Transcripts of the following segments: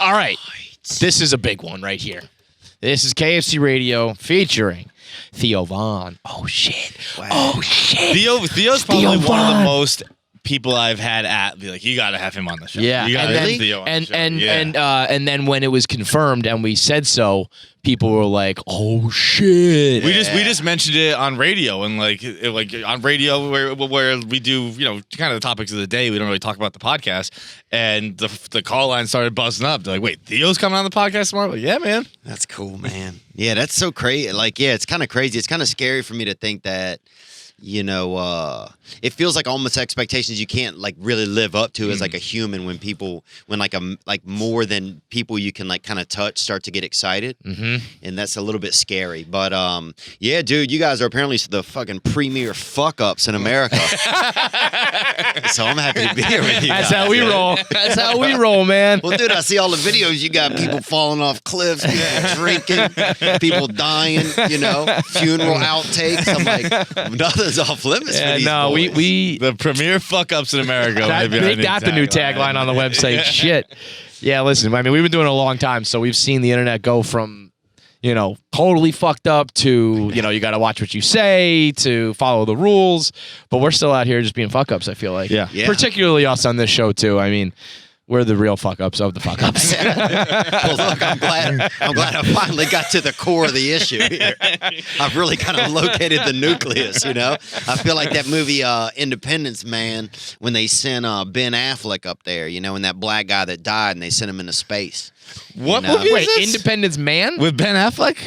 All right. This is a big one right here. This is KFC Radio featuring Theo Von. Oh, shit. Wow. Oh, shit. Theo's probably one of the most people I've had at be like, you got to have him on the show. Yeah. You gotta have Theo on the show. And then when it was confirmed and we said so, people were like, "Oh shit!" We just mentioned it on radio and like on radio where we do kind of the topics of the day. We don't really talk about the podcast, and the call line started buzzing up. They're like, "Wait, Theo's coming on the podcast tomorrow?" Like, yeah, man. That's cool, man. Yeah, that's so crazy. Like, yeah, it's kind of crazy. It's kind of scary for me to think that. It feels like almost expectations you can't like really live up to as like a human when more than people you can like kind of touch start to get excited, and that's a little bit scary. But yeah, dude, you guys are apparently the fucking premier fuck ups in America. So I'm happy to be here with you. That's how we roll. That's how we roll, man. Well, dude, I see all the videos. You got people falling off cliffs, people drinking, people dying. Funeral outtakes. I'm like, nothing's off limits for these boys. we the premier fuck ups in America. Make that the new tagline on the website. Shit. Yeah, listen. I mean, we've been doing it a long time, so we've seen the internet go from totally fucked up to you got to watch what you say to follow the rules. But we're still out here just being fuck ups. I feel like, yeah. Particularly us on this show too. I mean. We're the real fuck ups of the fuck ups. Well, look, I'm glad I finally got to the core of the issue here. I've really kind of located the nucleus, I feel like that movie Independence Man when they sent Ben Affleck up there, and that black guy that died and they sent him into space. What movie is this? Independence Man? With Ben Affleck?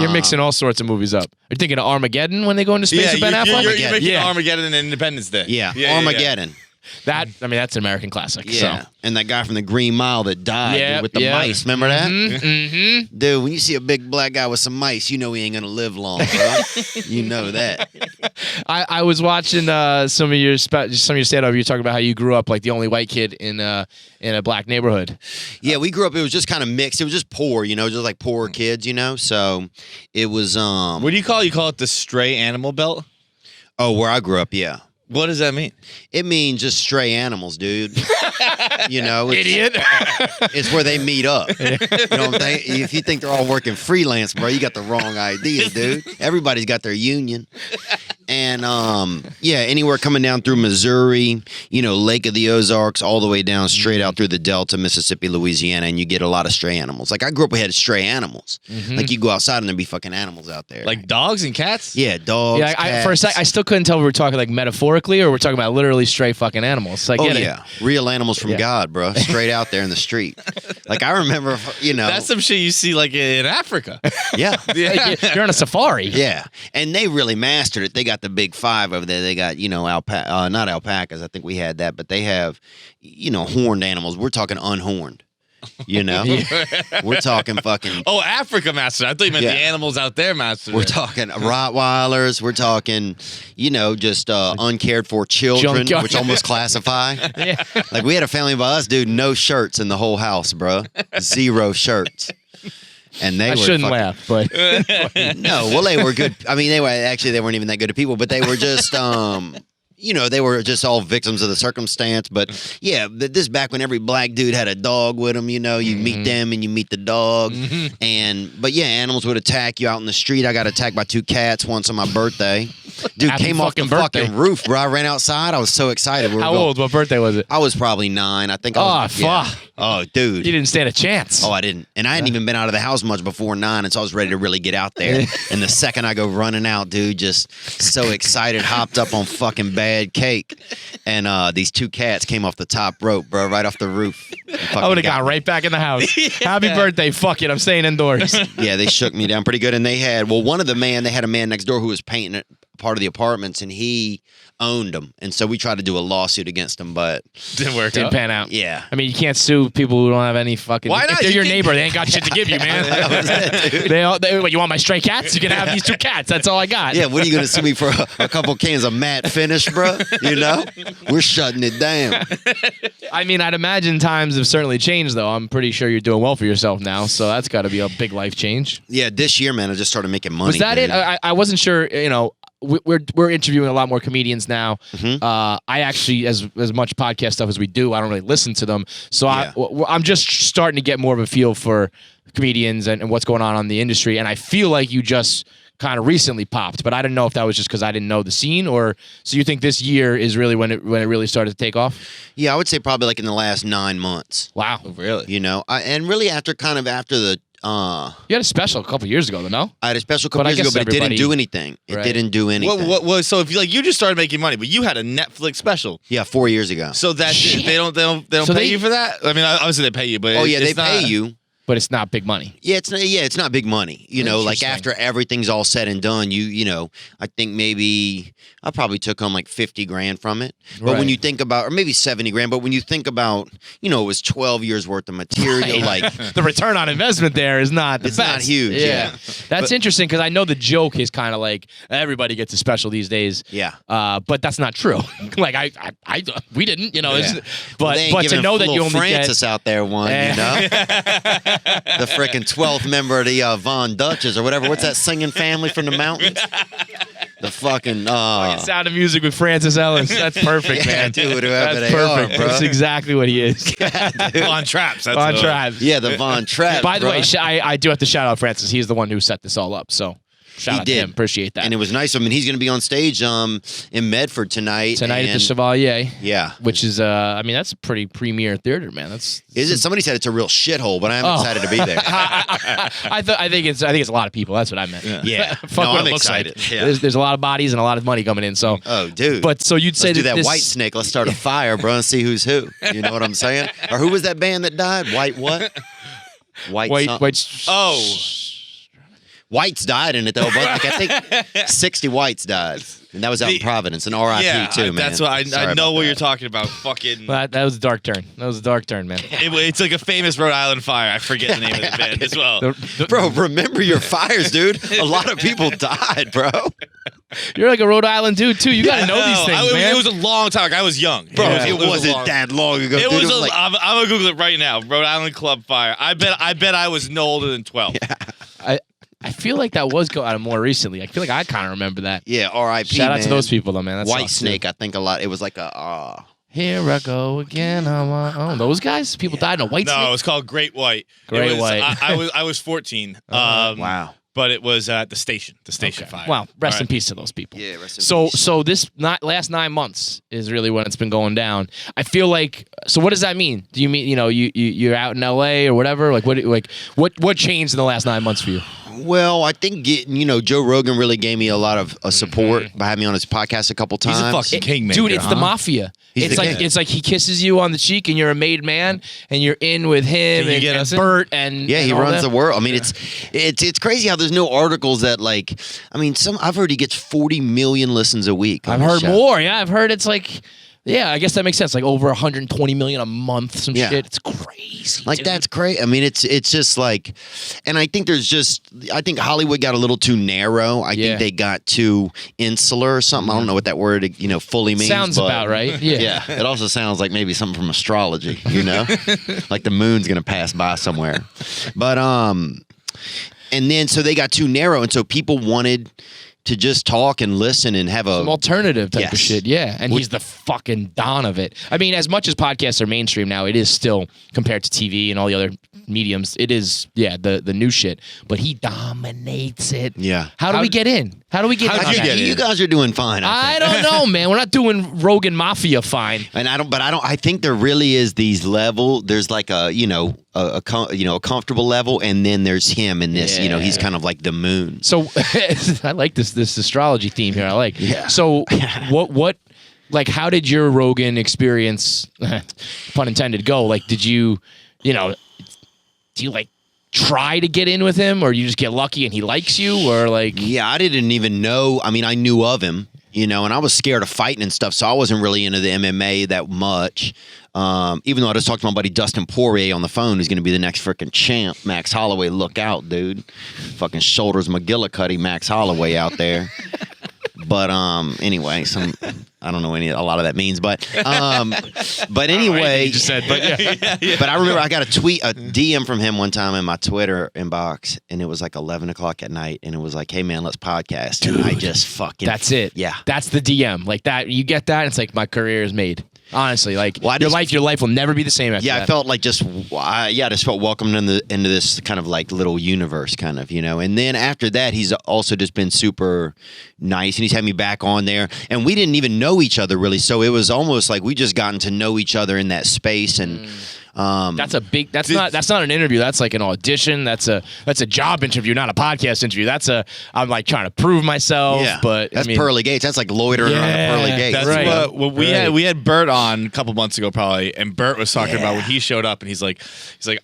You're mixing all sorts of movies up. You're thinking of Armageddon when they go into space with Ben Affleck? You're mixing Armageddon and Independence Day. Yeah, Armageddon. Yeah. That's an American classic. Yeah, so. And that guy from the Green Mile that died with the mice. Remember that? Mm-hmm. Dude, when you see a big black guy with some mice, you know he ain't gonna live long, bro. You know that. I was watching some of your stand-up. You're talking about how you grew up like the only white kid in a black neighborhood. Yeah, we grew up. It was just kind of mixed. It was just poor, just like poor kids, So it was. What do you call it? You call it the stray animal belt? Oh, where I grew up, yeah. What does that mean? It means just stray animals, dude. Idiot. It's where they meet up. You know what I'm saying? If you think they're all working freelance, bro, you got the wrong idea, dude. Everybody's got their union. And, anywhere coming down through Missouri, Lake of the Ozarks, all the way down straight out through the Delta, Mississippi, Louisiana, and you get a lot of stray animals. Like, I grew up, we had stray animals. Like, you go outside and there'd be fucking animals out there. Like dogs and cats? Yeah, dogs, cats. For a sec, I still couldn't tell if we were talking, like, metaphorically or we're talking about literally stray fucking animals. Like, real animals from God, bro. Straight out there in the street. Like, I remember, That's some shit you see, like, in Africa. Yeah. You're on a safari. Yeah. And they really mastered it. They got the big five over there. They got, not alpacas. I think we had that. But they have, horned animals. We're talking unhorned. We're talking fucking. Oh, Africa master. I thought you meant the animals out there master. We're talking Rottweilers. We're talking, just uncared for children, which almost classify. Yeah. Like we had a family by us, dude. No shirts in the whole house, bro. 0 shirts. And they shouldn't laugh, but no. Well, they were good. I mean, they weren't even that good at people, but they were just they were just all victims of the circumstance. But yeah, this back when every black dude had a dog with him, you meet them and you meet the dog. But animals would attack you out in the street. I got attacked by 2 cats once on my birthday. Dude, Happy came off the fucking roof, bro. I ran outside. I was so excited. How old? What birthday was it? I was probably 9. I think. Fuck. Oh, dude. You didn't stand a chance. Oh, I didn't. And I hadn't even been out of the house much before 9, and so I was ready to really get out there. And the second I go running out, dude, just so excited, hopped up on fucking bad cake. And these 2 cats came off the top rope, bro, right off the roof. I would have got right back in the house. Happy birthday. Fuck it. I'm staying indoors. Yeah, they shook me down pretty good. And they had, they had a man next door who was painting part of the apartments, and he owned them. And so we tried to do a lawsuit against him, but didn't pan out. Yeah. I mean, you can't sue people who don't have any fucking. Why not? If they're your neighbor, they ain't got shit to give you, man. You want my stray cats? You can have these 2 cats. That's all I got. Yeah, what are you going to sue me for? A couple cans of matte finish, bro? We're shutting it down. I mean, I'd imagine times have certainly changed, though. I'm pretty sure you're doing well for yourself now, so that's got to be a big life change. Yeah, this year, man, I just started making money. Was that dude. it? I wasn't sure, we're interviewing a lot more comedians now. Mm-hmm. I actually, as much podcast stuff as we do, I don't really listen to them. So I'm just starting to get more of a feel for comedians and what's going on the industry. And I feel like you just kind of recently popped, but I didn't know if that was just because I didn't know the scene, or so you think this year is really when it really started to take off? Yeah, I would say probably like in the last 9 months. Wow, Really? You know, and really after the. You had a special a couple years ago, though, no? I had a special couple But I years ago, guess but it didn't everybody- do anything. It Right. didn't do anything. What, so if you just started making money, but you had a Netflix special, Yeah, 4 years ago. so that Shit. they don't So pay they- you for that. I mean, obviously they pay you, but Oh yeah, they it's not- pay you. But it's not big money. Yeah, it's not big money. You know, like Interesting. after everything's all said and done, you know, I think maybe I probably took home like 50 grand from it. But when Right. you think about, or maybe 70 grand, but when you think about, you know, it was 12 years worth of material, Right. like The return on investment there is not the It's best. not huge, yeah. That's interesting because I know the joke is kind of like everybody gets a special these days. yeah. But that's not true. Like we didn't, you know. Yeah. But They ain't but to giving know that you little only Francis out there one, you know, the frickin' 12th member of the Von Dutches or whatever. What's that singing family from the mountains? The fucking get Sound of Music with Francis Ellis. That's perfect, Yeah, man. dude, whoever That's they perfect. are, bro. That's exactly what he is. on traps. That's On what- Tribes. yeah, the Von Trapp. By the bro. way, I do have to shout out Francis. He's the one who set this all up. So shout He out did. to him. Appreciate that. And it was nice. I mean, he's going to be on stage in Medford tonight. Tonight at the and- Chevalier. Yeah. Which is I mean, that's a pretty premier theater, man. That's Is it? Somebody said it's a real shithole, but I'm Oh. excited to be there. I think it's a lot of people. That's what I meant. Yeah. Fuck No, what I'm it looks excited. like. Yeah. There's a lot of bodies and a lot of money coming in. So, Oh, dude. but so you'd say Let's do that this, White Snake. Let's start a fire, bro, and see who's who. You know what I'm saying? Or who was that band that died? White what? White something. Oh, Whites died in it though, but like I think 60 whites died, and that was out in The- Providence, and R.I.P. yeah. too, man. That's what I Sorry know about what that. you're talking about. Fucking. That was a dark turn. That was a dark turn, man. It's like a famous Rhode Island fire. I forget the name of the band as well. Bro, remember your fires, dude. A lot of people died, bro. You're like a Rhode Island dude too. You got to know these things, man. It was a long time. Like, I was young, Bro, Yeah. it was a wasn't long- that long ago. It dude. was. like, I'm gonna Google it right now. Rhode Island Club fire. I bet I was no older than 12. I feel like that was going on more recently. I feel like I kind of remember that. yeah, R.I.P. Shout out man. to those people though, man. That White sucks, too. Snake, I think a lot. It was like a. Here I go again on my own. Those guys, people died in a white No, it snake. was called Great White. Great It was, White. I was 14. Wow. But it was at the station. The station Okay. fire. Well, rest All in right. peace to those people. Yeah, rest in So peace. so this last 9 months is really when it's been going down. I feel like. So what does that mean? Do you mean you're out in L.A. or whatever? Like what changed in the last 9 months for you? Well, I think Joe Rogan really gave me a lot of support by having me on his podcast a couple times. He's a fucking kingmaker, Dude, it's the huh? mafia. He's It's the like king. it's like he kisses you on the cheek and you're a made man and you're in with him Can you and, get and us in? Bert and Yeah, and he all runs that. the world. I mean, it's crazy how there's no articles that like. I mean, I've heard he gets 40 million listens a week. on I've his heard show. more. Yeah, I've heard it's like. Yeah, I guess that makes sense. Like over 120 million a month, some Yeah. shit. It's crazy. Like dude. that's great. I mean, it's just like, and I think I think Hollywood got a little too narrow. I Yeah. think they got too insular or something. I don't know what that word fully means. Sounds but- about right. Yeah. Yeah, it also sounds like maybe something from astrology, like the moon's gonna pass by somewhere. But and then so they got too narrow, and so people wanted to just talk and listen and have Some a alternative type Yes. of shit, yeah. And he's the fucking don of it. I mean, as much as podcasts are mainstream now, it is still compared to TV and all the other mediums. It is, the new shit. But he dominates it. Yeah. How do we get in? How do we get How'd in? you on get that? in? You guys are doing fine. I don't know, man. We're not doing Rogan Mafia fine. And I think there really is these level. There's like a comfortable level, and then there's him in this. Yeah. He's kind of like the moon. So I like this astrology theme here. I like. Yeah. So what like how did your Rogan experience, pun intended, go? Like did you do you like try to get in with him, or you just get lucky and he likes you, or like Yeah, I didn't even know. I mean, I knew of him, and I was scared of fighting and stuff, so I wasn't really into the MMA that much. Even though I just talked to my buddy Dustin Poirier on the phone, who's going to be the next freaking champ. Max Holloway, look out, dude. Fucking shoulders McGillicuddy, Max Holloway out there. But anyway, I don't know a lot of that means, but anyway, You just said, but yeah. But I remember I got a DM from him one time in my Twitter inbox, and it was like 11 o'clock at night, and it was like, "Hey man, let's podcast." Dude, and I just fucking that's it. Yeah, that's the DM. Like that, you get that, it's like my career is made. Honestly, like your life will never be the same after that. I felt like I just felt welcomed into this kind of like little universe, kind of, And then after that, he's also just been super nice, and he's had me back on there, and we didn't even know each other really, so it was almost like we just gotten to know each other in that space, and. That's not an interview. That's like an audition. That's a job interview, not a podcast interview. I'm like trying to prove myself. Yeah, but that's pearly gates. That's like loitering around the pearly gates. That's right. we had Bert on a couple months ago probably, and Bert was talking about when he showed up, and he's like,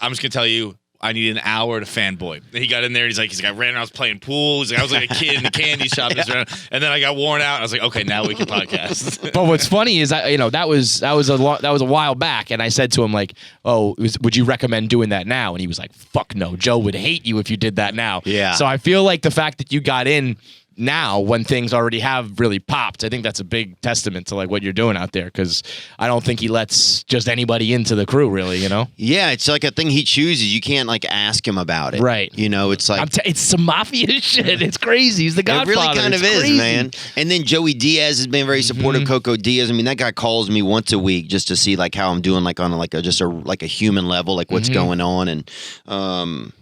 I'm just gonna tell you. I need an hour to fanboy. And he got in there, and he's like, I ran around, I was playing pool. He's like, I was like a kid in the candy shop. And then I got worn out, and I was like, okay, now we can podcast. But what's funny is that was a while back, and I said to him like, would you recommend doing that now? And he was like, fuck no, Joe would hate you if you did that now. Yeah. So I feel like the fact that you got in now when things already have really popped, I think that's a big testament to like what you're doing out there, because I don't think he lets just anybody into the crew really, Yeah, it's like a thing he chooses. You can't like ask him about it. Right. It's like it's some mafia shit. It's crazy. He's the Godfather. It really kind of is, man. And then Joey Diaz has been very supportive. Coco Diaz. I mean, that guy calls me once a week just to see like how I'm doing, like on a human level, like what's going on, and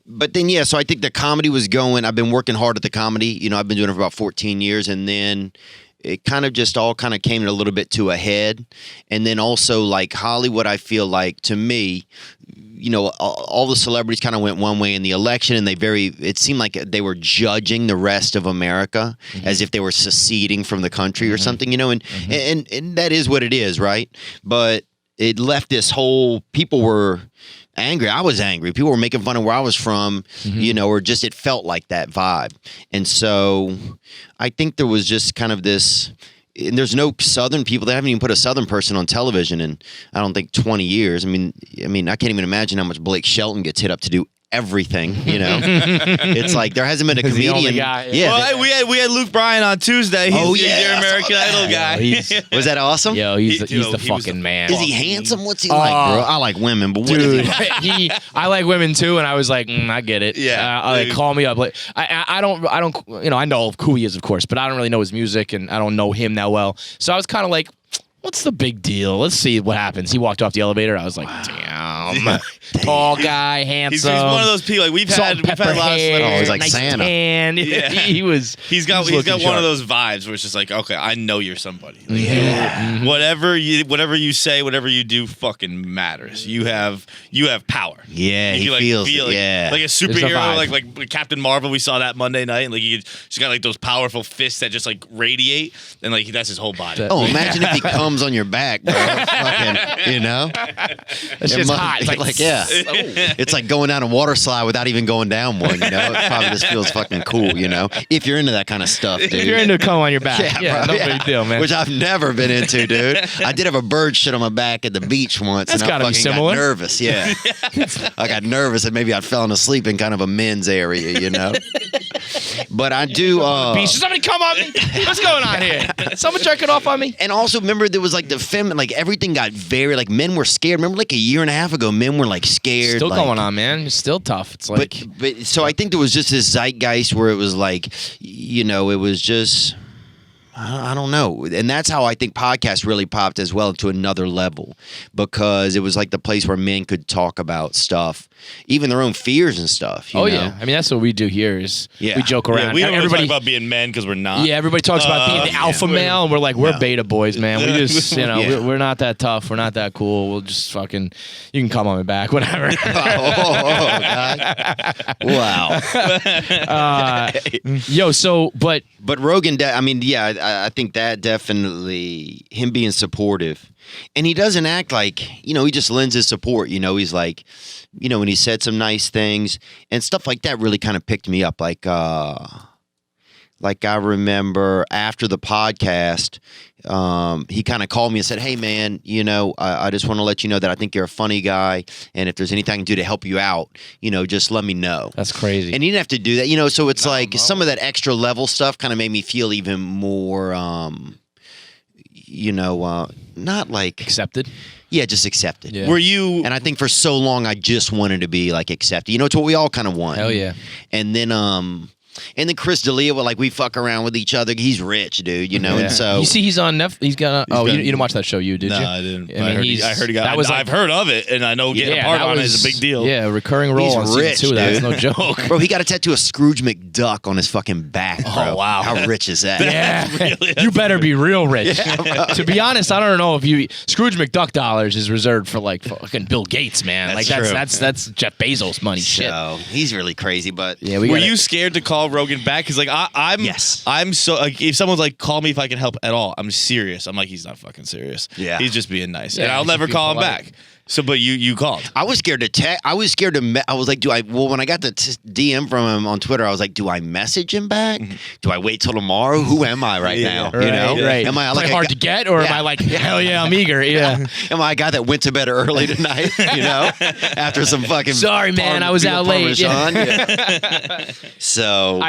But then, so I think the comedy was going. I've been working hard at the comedy. I've been doing it for about 14 years. And then it kind of just all kind of came a little bit to a head. And then also, like, Hollywood, I feel like, to me, all the celebrities kind of went one way in the election. And it seemed like they were judging the rest of America as if they were seceding from the country or something, and that is what it is, right? But it left this whole, people were angry. I was angry. People were making fun of where I was from, or just it felt like that vibe. And so I think there was just kind of this, and there's no Southern people. They haven't even put a Southern person on television in, I don't think, 20 years. I mean, I can't even imagine how much Blake Shelton gets hit up to do everything, It's like there hasn't been a comedian. The only guy, Well, we had Luke Bryan on Tuesday. He's your American Idol guy. Was that awesome? Yo, he's the fucking man. Is he handsome? What's he like, bro? I like women, but what is he like? I like women too, and I was like, I get it. Yeah, call me up. Like, I don't, I know who he is, of course, but I don't really know his music, and I don't know him that well. So I was kind of like, what's the big deal? Let's see what happens. He walked off the elevator. I was like, damn. Tall guy, handsome. He's one of those people. Like we've had a lot of celebrities. Oh, he's like nice Santa. Tan. Yeah. He's got one sharp. of those vibes where it's just like, okay, I know you're somebody. Like, whatever you say, whatever you do, fucking matters. You have power. Yeah, he feels feel it. like a superhero, like Captain Marvel. We saw that Monday night, and like she's got like those powerful fists that just like radiate, and like that's his whole body. Oh, imagine if he comes on your back, bro. Fucking, It's just hot. It's like yeah. It's like going down a water slide without even going down one, It probably just feels fucking cool, If you're into that kind of stuff, dude. If you're into come on your back. Yeah, no big deal, man. Which I've never been into, dude. I did have a bird shit on my back at the beach once. That's and I gotta be fucking similar. got nervous, yeah. I got nervous and maybe I'd fallen asleep in kind of a men's area, But I do... Beach. Somebody come on me. What's going on here? Someone jerking off on me? And also, remember, there was like like everything got very, like men were scared. Remember like a year and a half ago, men were like scared. Still like, going on, man. It's still tough. It's like... But so I think there was just this zeitgeist where it was like, it was just... I don't know. And that's how I think podcasts really popped as well to another level, because it was like the place where men could talk about stuff, even their own fears and stuff. You know? Yeah. I mean, that's what we do here is we joke around. Yeah, we don't talk about being men because we're not. Yeah, everybody talks about being the alpha male, and we're like, we're beta boys, man. We just, we're not that tough. We're not that cool. We'll just fucking, you can come on my back, whatever. God. Wow. But Rogan, I think that definitely, him being supportive. And he doesn't act like, he just lends his support. He's like, when he said some nice things and stuff like that really kind of picked me up. Like Like I remember after the podcast, he kind of called me and said, "Hey man, you know, I just want to let you know that I think you're a funny guy, and if there's anything I can do to help you out, you know, just let me know." That's crazy. And he didn't have to do that, you know. So it's some of that extra level stuff kind of made me feel even more, you know, not like Accepted. Yeah, just accepted. Yeah. Were you? And I think for so long I just wanted to be like accepted. You know, it's what we all kind of want. Hell yeah. And then Chris D'Elia, like we fuck around with each other. He's rich, dude. You know, Yeah. and so You see, he's on Netflix. He's got. You didn't watch that show, you did No, you? I didn't. I mean, I heard he got. that was I've heard of it, and I know getting a Yeah, part that on it was is a big deal. Yeah, recurring role He's on rich, season 2. That's dude. no joke. Bro, he got a tattoo of Scrooge McDuck on his fucking back, bro. Oh, wow. How rich is that? Yeah, you better be real rich. To be honest, I don't know if you Scrooge McDuck dollars is reserved for like fucking Bill Gates, man. That's like true. that's Jeff Bezos money. Shit. So he's really crazy, but Yeah, Were gotta- you scared to call Rogan back? Because like I'm. Yes. I'm so like if someone's like call me if I can help at all. I'm serious. I'm like he's not fucking serious. Yeah. He's just being nice, Yeah, and I'll he's never being call him polite. back. So, but you called. I was scared to text. I was scared to. I was like, when I got the DM from him on Twitter, I was like, do I message him back? Do I wait till tomorrow? Who am I right now? Right, You know, right. Am I Am like I a hard guy- to get, or am Yeah. I like hell yeah, I'm eager? Yeah. Am I a guy that went to bed early tonight? You know, after some fucking. Sorry, man, I was out late. Parmesan? Yeah. So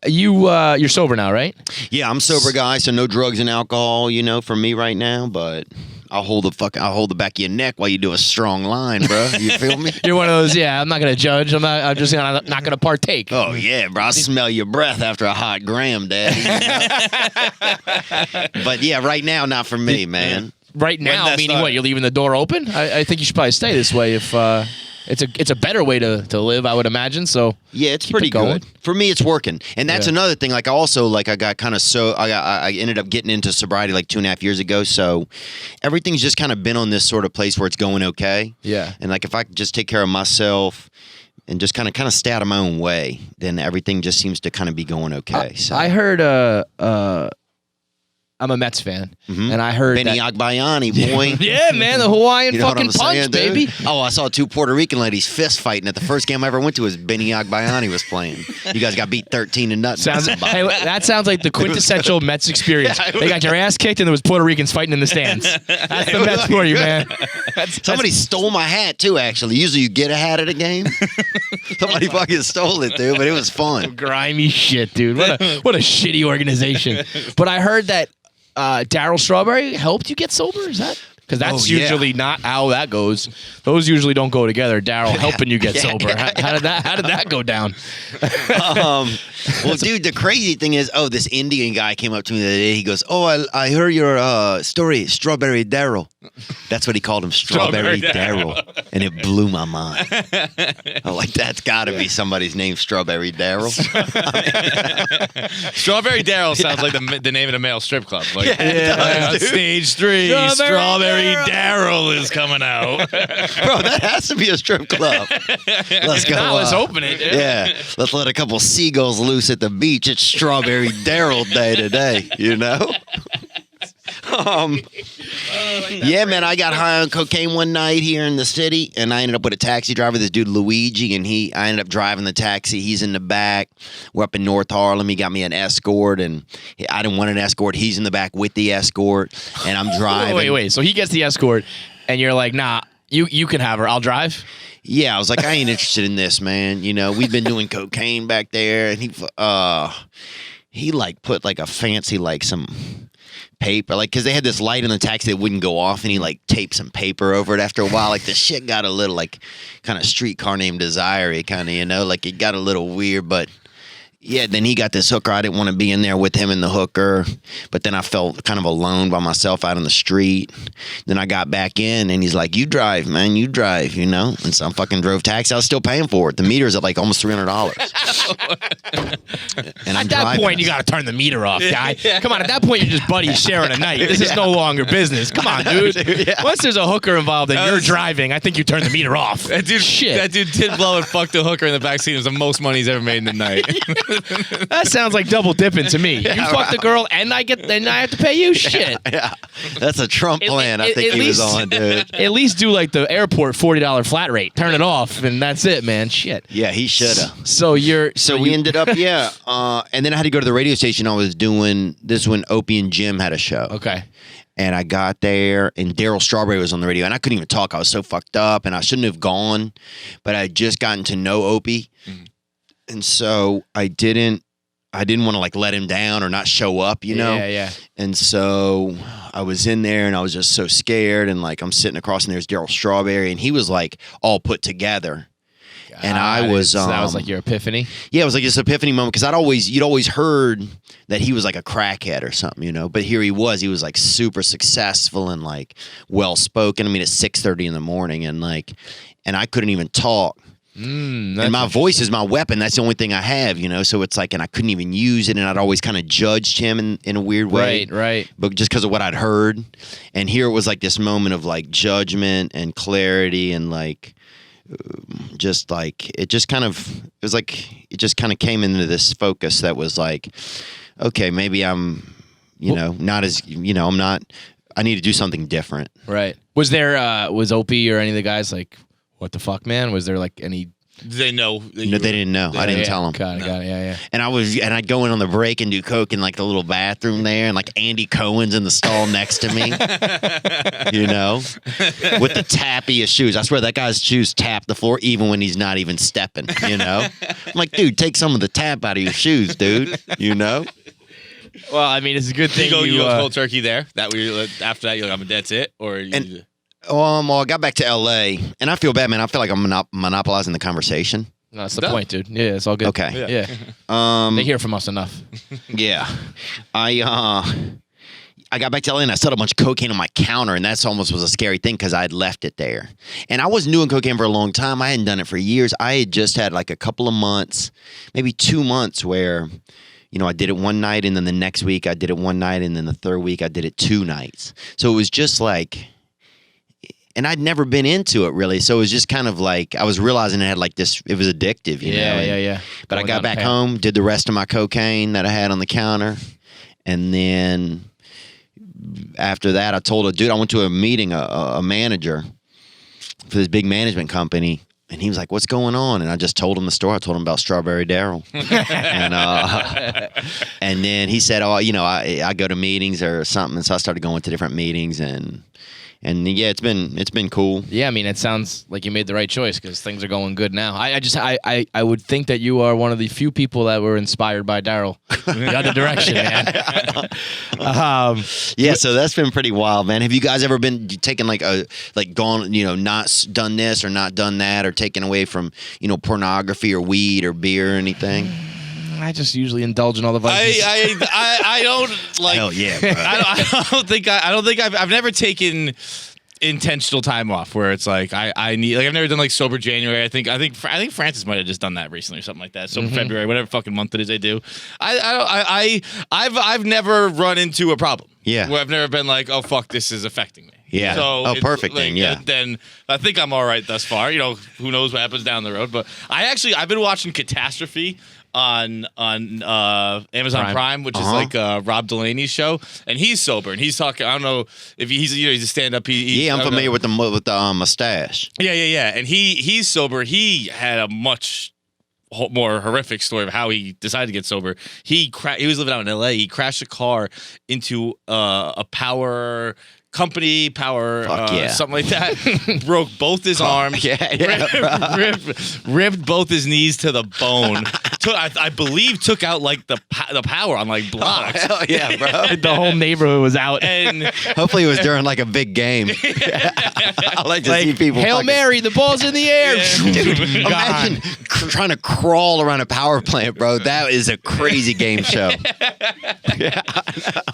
You're sober now, right? yeah, I'm sober guy, so no drugs and alcohol. You know, for me right now, but. I'll hold the back of your neck while you do a strong line, bro. You feel me? You're one of those. Yeah, I'm not gonna judge. I'm just not gonna partake. Oh yeah, bro. I smell your breath after a hot gram, Daddy. But yeah, right now, not for me, man. Right now, that meaning start? what? You're leaving the door open? I think you should probably stay this way if it's a better way to live, I would imagine. So Yeah, it's Keep pretty it going. good. For me, it's working. And that's Yeah. another thing. Like I got kind of I ended up getting into sobriety like 2.5 years ago. So everything's just kind of been on this sort of place where it's going okay. Yeah. And like if I could just take care of myself and just kind of stay out of my own way, then everything just seems to kind of be going okay. So I heard I'm a Mets fan, and I heard Benny that, Agbayani, boy. yeah, man, the Hawaiian You know what fucking I'm punch, saying, dude? baby. Oh, I saw 2 Puerto Rican ladies fist fighting at the first game I ever went to. Was Benny Agbayani was playing. You guys got beat 13-0. Sounds hey, that sounds like the quintessential Mets experience. They got your ass kicked, and there was Puerto Ricans fighting in the stands. That's the Mets for you, man. Somebody stole my hat too. Actually, usually you get a hat at a game. Somebody fucking stole it, dude. But it was fun. Grimy shit, dude. What a shitty organization. But I heard that Darryl Strawberry helped you get sober. Is that? Because that's Oh, yeah. usually not how that goes. Those usually don't go together. Darryl helping you get sober. How did that go down? Well, dude, the crazy thing is, this Indian guy came up to me the other day. He goes, "Oh, I heard your story, Strawberry Darryl." That's what he called him, Strawberry Darryl, and it blew my mind. I'm like, that's got to be somebody's name, Strawberry Darryl. Strawberry Darryl sounds like the name of a male strip club. Like, does, dude. Stage 3, Strawberry Strawberry Darryl is coming out. Bro, that has to be a strip club. Let's go. Now let's open it. Yeah, let's let a couple seagulls loose at the beach. It's Strawberry Darryl Day today, you know? Yeah, man, I got high on cocaine one night here in the city, and I ended up with a taxi driver, this dude Luigi, and I ended up driving the taxi. He's in the back. We're up in North Harlem. He got me an escort, and I didn't want an escort. He's in the back with the escort, and I'm driving. Wait. So he gets the escort, and you're like, nah, you can have her. I'll drive. Yeah, I was like, I ain't interested in this, man. You know, we've been doing cocaine back there, and he like put like a fancy like some paper, like because they had this light in the taxi that wouldn't go off, and he like taped some paper over it. After a while, like the shit got a little like kind of Streetcar Named Desire, kind of, you know, like it got a little weird, but. Yeah, then he got this hooker. I didn't want to be in there with him and the hooker, but then I felt kind of alone by myself out on the street. Then I got back in, and he's like, "You drive, man, you drive," you know. And so I fucking drove taxi. I was still paying for it. The meter's at like almost $300. And I'm At that driving. point, you got to turn the meter off, guy. Come on, at that point, you're just buddies sharing a night. This is no longer business. Come on, dude. Once there's a hooker involved and you're driving, I think you turn the meter off. That dude Shit. did blow and fucked the hooker in the backseat. It was the most money he's ever made in the night. That sounds like double dipping to me. You fuck the girl, and I have to pay you. Shit. Yeah, that's a Trump plan. I think at he was least- on, dude. At least do like the airport $40 flat rate. Turn it off, and that's it, man. Shit. Yeah, he should have. So we ended up, and then I had to go to the radio station I was doing this when Opie and Jim had a show. Okay. And I got there, and Darryl Strawberry was on the radio, and I couldn't even talk. I was so fucked up, and I shouldn't have gone, but I had just gotten to know Opie, and so I didn't want to like let him down or not show up, you know? Yeah. And so I was in there, and I was just so scared, and like I'm sitting across, and there's Darryl Strawberry, and he was like all put together. And I was, so that was like your epiphany. Yeah, it was like this epiphany moment because you'd always heard that he was like a crackhead or something, you know. But here he was like super successful and like well spoken. I mean, it's 6:30 in the morning, and I couldn't even talk. And my voice is my weapon. That's the only thing I have, you know. So it's like, and I couldn't even use it, and I'd always kind of judged him in a weird way, Right. But just because of what I'd heard, and here it was like this moment of like judgment and clarity and like. Just like it just kind of came into this focus that was like, okay, maybe I'm not as I'm not, I need to do something different. Right. Was there was Opie or any of the guys like, what the fuck, man? Was there like any? Did they know? No, they didn't know. I didn't tell them. Got it. Yeah. And I'd go in on the break and do coke in like the little bathroom there, and like Andy Cohen's in the stall next to me, you know, with the tappiest shoes. I swear that guy's shoes tap the floor even when he's not even stepping, you know. I'm like, dude, take some of the tap out of your shoes, dude, you know. Well, I mean, it's a good thing You go cold turkey there. After that, you're like, that's it, or well, I got back to L.A. and I feel bad, man. I feel like I'm monopolizing the conversation. No, that's the point, dude. Yeah, it's all good. Okay. Yeah. They hear from us enough. Yeah. I got back to LA and I set a bunch of cocaine on my counter, and that's almost was a scary thing because I had left it there. And I wasn't doing cocaine for a long time. I hadn't done it for years. I had just had like a couple of months, maybe 2 months where, I did it one night, and then the next week I did it one night, and then the third week I did it 2 nights. So it was just like... And I'd never been into it really, so it was just kind of like I was realizing it had like this. It was addictive, you know. Yeah. But I got back home, did the rest of my cocaine that I had on the counter, and then after that, I told a dude I went to a meeting, a manager for this big management company, and he was like, "What's going on?" And I just told him the story. I told him about Strawberry Darryl, and then he said, "Oh, I go to meetings or something." And so I started going to different meetings and yeah, it's been cool. Yeah, I mean, it sounds like you made the right choice because things are going good now. I would think that you are one of the few people that were inspired by Darryl. The other direction, man. Yeah, so that's been pretty wild, man. Have you guys ever been taken gone, not done this or not done that, or taken away from, pornography or weed or beer or anything? I just usually indulge in all the vices. I don't like. Hell yeah, bro. I don't think I've never taken intentional time off where it's like I need, like, I've never done like sober January. I think Francis might have just done that recently or something like that. Sober February, whatever fucking month it is they do. I've never run into a problem. Yeah. Where I've never been like, oh fuck, this is affecting me. Yeah. So Perfect like, then. Yeah. Then I think I'm all right thus far. Who knows what happens down the road. But I've been watching Catastrophe on Amazon Prime, which is like Rob Delaney's show, and he's sober and he's talking. I don't know if he's a stand-up. I'm familiar with the mustache. Yeah, and he's sober. He had a much more horrific story of how he decided to get sober. He was living out in LA. He crashed a car into a power company, something like that. Broke both his arms. Ripped both his knees to the bone. I believe took out like the power on like blocks. Oh, hell yeah, bro. The whole neighborhood was out. And hopefully it was during like a big game. I like to see people. Hail Mary, the ball's in the air. Dude, imagine trying to crawl around a power plant, bro. That is a crazy game show.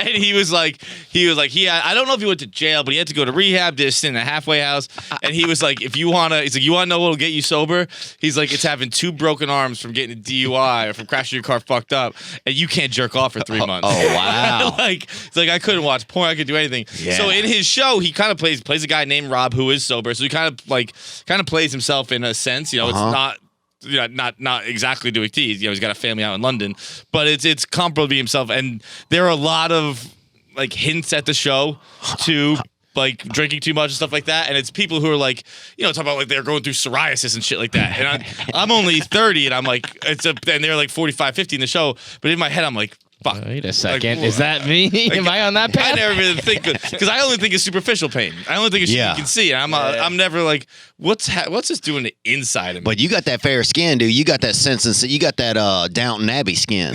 And he was like, I don't know if he went to jail, but he had to go to rehab, did a stint in a halfway house. And he was like, you want to know what'll get you sober? He's like, it's having 2 broken arms from getting a DUI or from crashing your car fucked up, and you can't jerk off for 3 months. Oh wow. It's like I couldn't watch porn, I could do anything. Yeah. So in his show, he kind of plays a guy named Rob who is sober. So he kind of plays himself in a sense. It's not not exactly doing tea. He's got a family out in London, but it's comparable to be himself. And there are a lot of like hints at the show to like drinking too much and stuff like that. And it's people who are like, talking about like they're going through psoriasis and shit like that. And I'm only 30, and I'm like, and they're like 45, 50 in the show. But in my head, I'm like, fuck. Wait a second. Is that me? Am I on that path? I never really think because I only think it's superficial pain. I only think it's shit you can see. I'm never like, what's this doing to the inside of me? But you got that fair skin, dude. You got that sense, you got that Downton Abbey skin,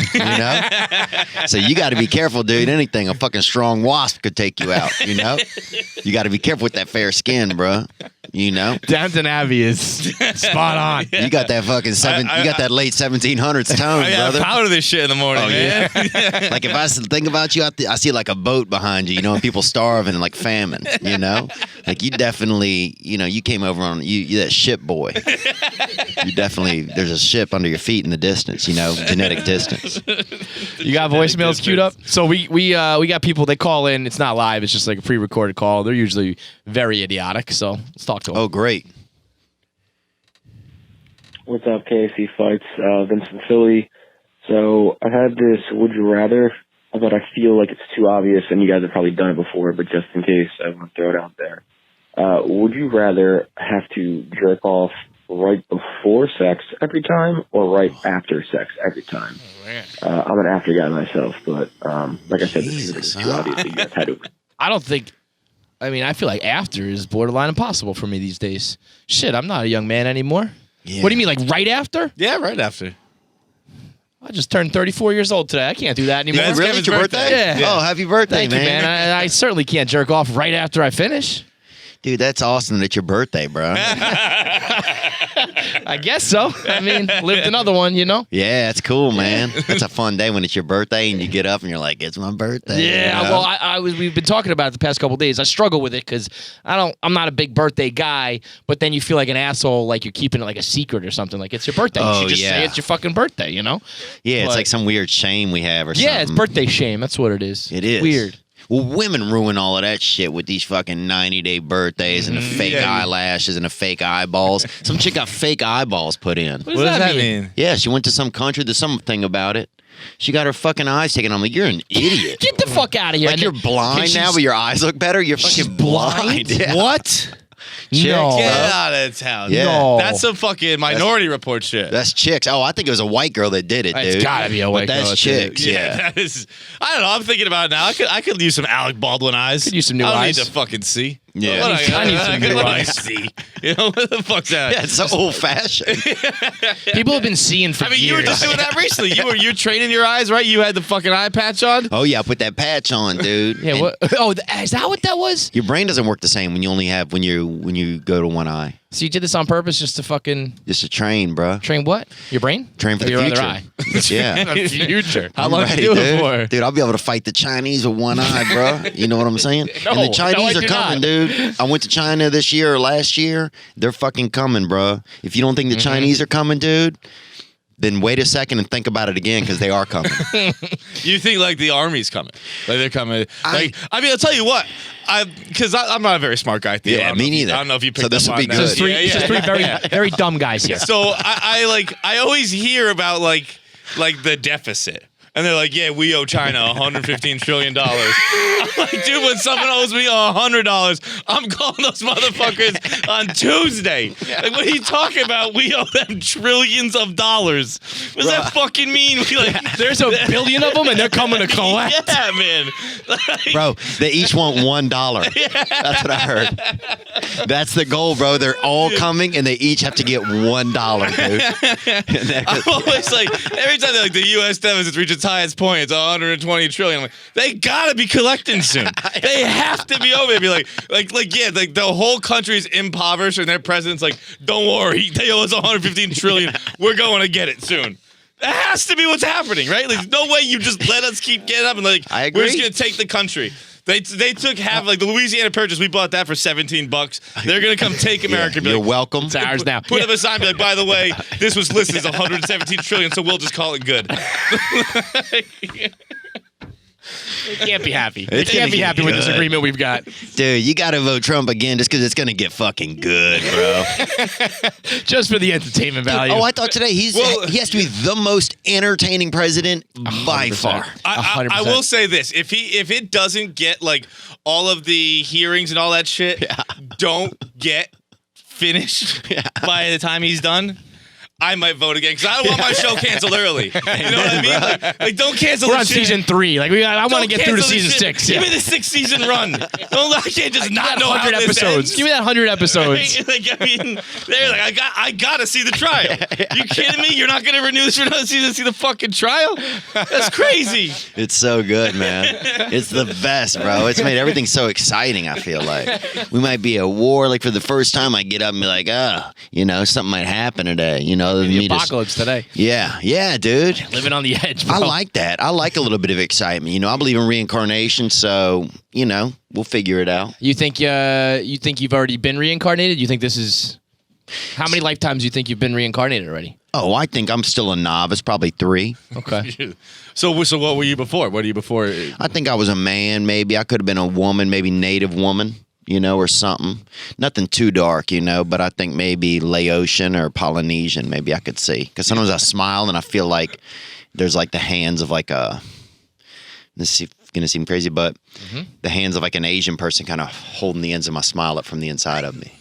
So you got to be careful, dude. Anything, a fucking strong wasp could take you out, You got to be careful with that fair skin, bro. Downton Abbey is spot on. You got that fucking you got that late 1700s tone, brother. I powder this shit in the morning, man. Yeah. Like if I think about you, I see like a boat behind you, and people starving and like famine, Like you definitely, you came over on you that ship boy. You definitely, there's a ship under your feet in the distance, genetic distance. You got voicemails queued up? So we got people, they call in. It's not live. It's just like a pre-recorded call. They're usually very idiotic. So let's talk to them. Oh, great. What's up, KFC Fights? Vince from Philly. So I had this would you rather, but I feel like it's too obvious, and you guys have probably done it before, but just in case, I want to throw it out there. Would you rather have to jerk off right before sex every time or right after sex every time? I'm an after guy myself, but like I said, this is too obvious that you guys had to. I feel like after is borderline impossible for me these days. Shit, I'm not a young man anymore. Yeah. What do you mean, like right after? Yeah, right after. I just turned 34 years old today. I can't do that anymore. Yeah, really? It's your birthday? Yeah. Oh, happy birthday, Thank you, man. I certainly can't jerk off right after I finish. Dude, that's awesome that your birthday, bro. I guess so. Lived another one, Yeah, that's cool, man. That's a fun day when it's your birthday and you get up and you're like, it's my birthday. Yeah, well, we've been talking about it the past couple of days. I struggle with it because I'm not a big birthday guy, but then you feel like an asshole, like you're keeping it like a secret or something. Like it's your birthday. You should just say it's your fucking birthday, Yeah, it's like some weird shame we have or something. Yeah, it's birthday shame. That's what it is. It is. Weird. Well, women ruin all of that shit with these fucking 90-day birthdays and the fake eyelashes and the fake eyeballs. Some chick got fake eyeballs put in. What does that mean? Yeah, she went to some country. There's something about it. She got her fucking eyes taken. I'm like, you're an idiot. Get the fuck out of here. Like you're blind now, but your eyes look better. You're fucking blind. Yeah. What? Chicks, No. Get bro. out of town. Yeah. No. That's some fucking Minority Report shit. That's chicks. Oh, I think it was a white girl that did it, dude. It's gotta be a white but girl that's that did it. chicks. Yeah. That is. I don't know. I'm thinking about it now. I could use some Alec Baldwin eyes. Could use some new I don't eyes. need to fucking see. Yeah. What I need some new what eyes. See. What the fuck's that? Yeah, it's so old fashioned. People have been seeing for years. You were just doing that recently. You're training your eyes, right? You had the fucking eye patch on. Oh yeah, I put that patch on, dude. Yeah. And What? Oh, is that what that was? your brain doesn't work the same when you only have when you go to one eye. So you did this on purpose just to fucking Just to train, bro. train what? Your brain? Train for Or the your future. other eye? Yeah. The future. How I'm long ready, you do dude. it for? Dude, I'll be able to fight the Chinese with one eye, bro. You know what I'm saying? No, and the Chinese no, I are do coming, not. dude. I went to China this year or last year. They're fucking coming, bro. If you don't think the Chinese are coming, dude, then wait a second and think about it again because they are coming. You think like the army's coming? Like they're coming? I'll tell you what. Because I'm not a very smart guy. Theo. Yeah, I don't me know if you- neither. I don't know if you picked So this up will on be that. good. Just three very dumb guys here. So I always hear about like the deficit. And they're like, yeah, we owe China $115 trillion. I'm like, dude, when someone owes me $100, I'm calling those motherfuckers on Tuesday. Like, what are you talking about? We owe them trillions of dollars. What does that fucking mean? There's a billion of them, and they're coming to collect. Yeah, man. Bro, they each want $1. That's what I heard. That's the goal, bro. They're all coming and they each have to get $1, dude. I'm always like, every time they're like, the U.S. deficit reaches its highest point, it's 120 trillion. I'm like, they gotta be collecting soon. They have to be over. They'd be like the whole country's impoverished, and their president's like, don't worry, they owe us 115 trillion. We're going to get it soon. That has to be what's happening, right? Like, there's no way you just let us keep getting up and like, I agree. we're just gonna take the country. They took half, like the Louisiana Purchase. We bought that for $17. They're gonna come take America. and be You're like, welcome. It's ours now. Put up a sign, be like, by the way, this was listed as 117 trillion, so we'll just call it good. They can't be happy. They It's can't gonna be get happy with this good. agreement we've got. Dude, you got to vote Trump again just because it's going to get fucking good, bro. Just for the entertainment value. Oh, I thought today he has to be the most entertaining president by 100%. far. I 100%. will say this: if it doesn't get like all of the hearings and all that shit, don't get finished by the time he's done, I might vote again because I don't want my show canceled early. You know what I mean? Like don't cancel. We're the on shit. season 3. Like I want to Don't get through to cancel season this shit. 6. Give Yeah. me the 6-season run. I can't just not know how 100 this episodes. ends. Give me that 100 episodes. Like, I mean, they're like, I gotta see the trial. You kidding me? You're not gonna renew this for another season to see the fucking trial? That's crazy. It's so good, man. It's the best, bro. It's made everything so exciting, I feel like. We might be at war. Like, for the first time, I get up and be like, something might happen today. You know, The apocalypse today. Yeah, dude. Living on the edge, bro. I like that. I like a little bit of excitement. You know, I believe in reincarnation, so, we'll figure it out. You think you've already been reincarnated? You think this is... How many lifetimes do you think you've been reincarnated already? Oh, I think I'm still a novice, probably 3. Okay. So what were you before? What are you before? I think I was a man, maybe. I could have been a woman, maybe native woman, or something. Nothing too dark, but I think maybe Laotian or Polynesian, maybe I could see. Because sometimes I smile and I feel like there's like the hands of like this is going to seem crazy, but the hands of like an Asian person kind of holding the ends of my smile up from the inside of me.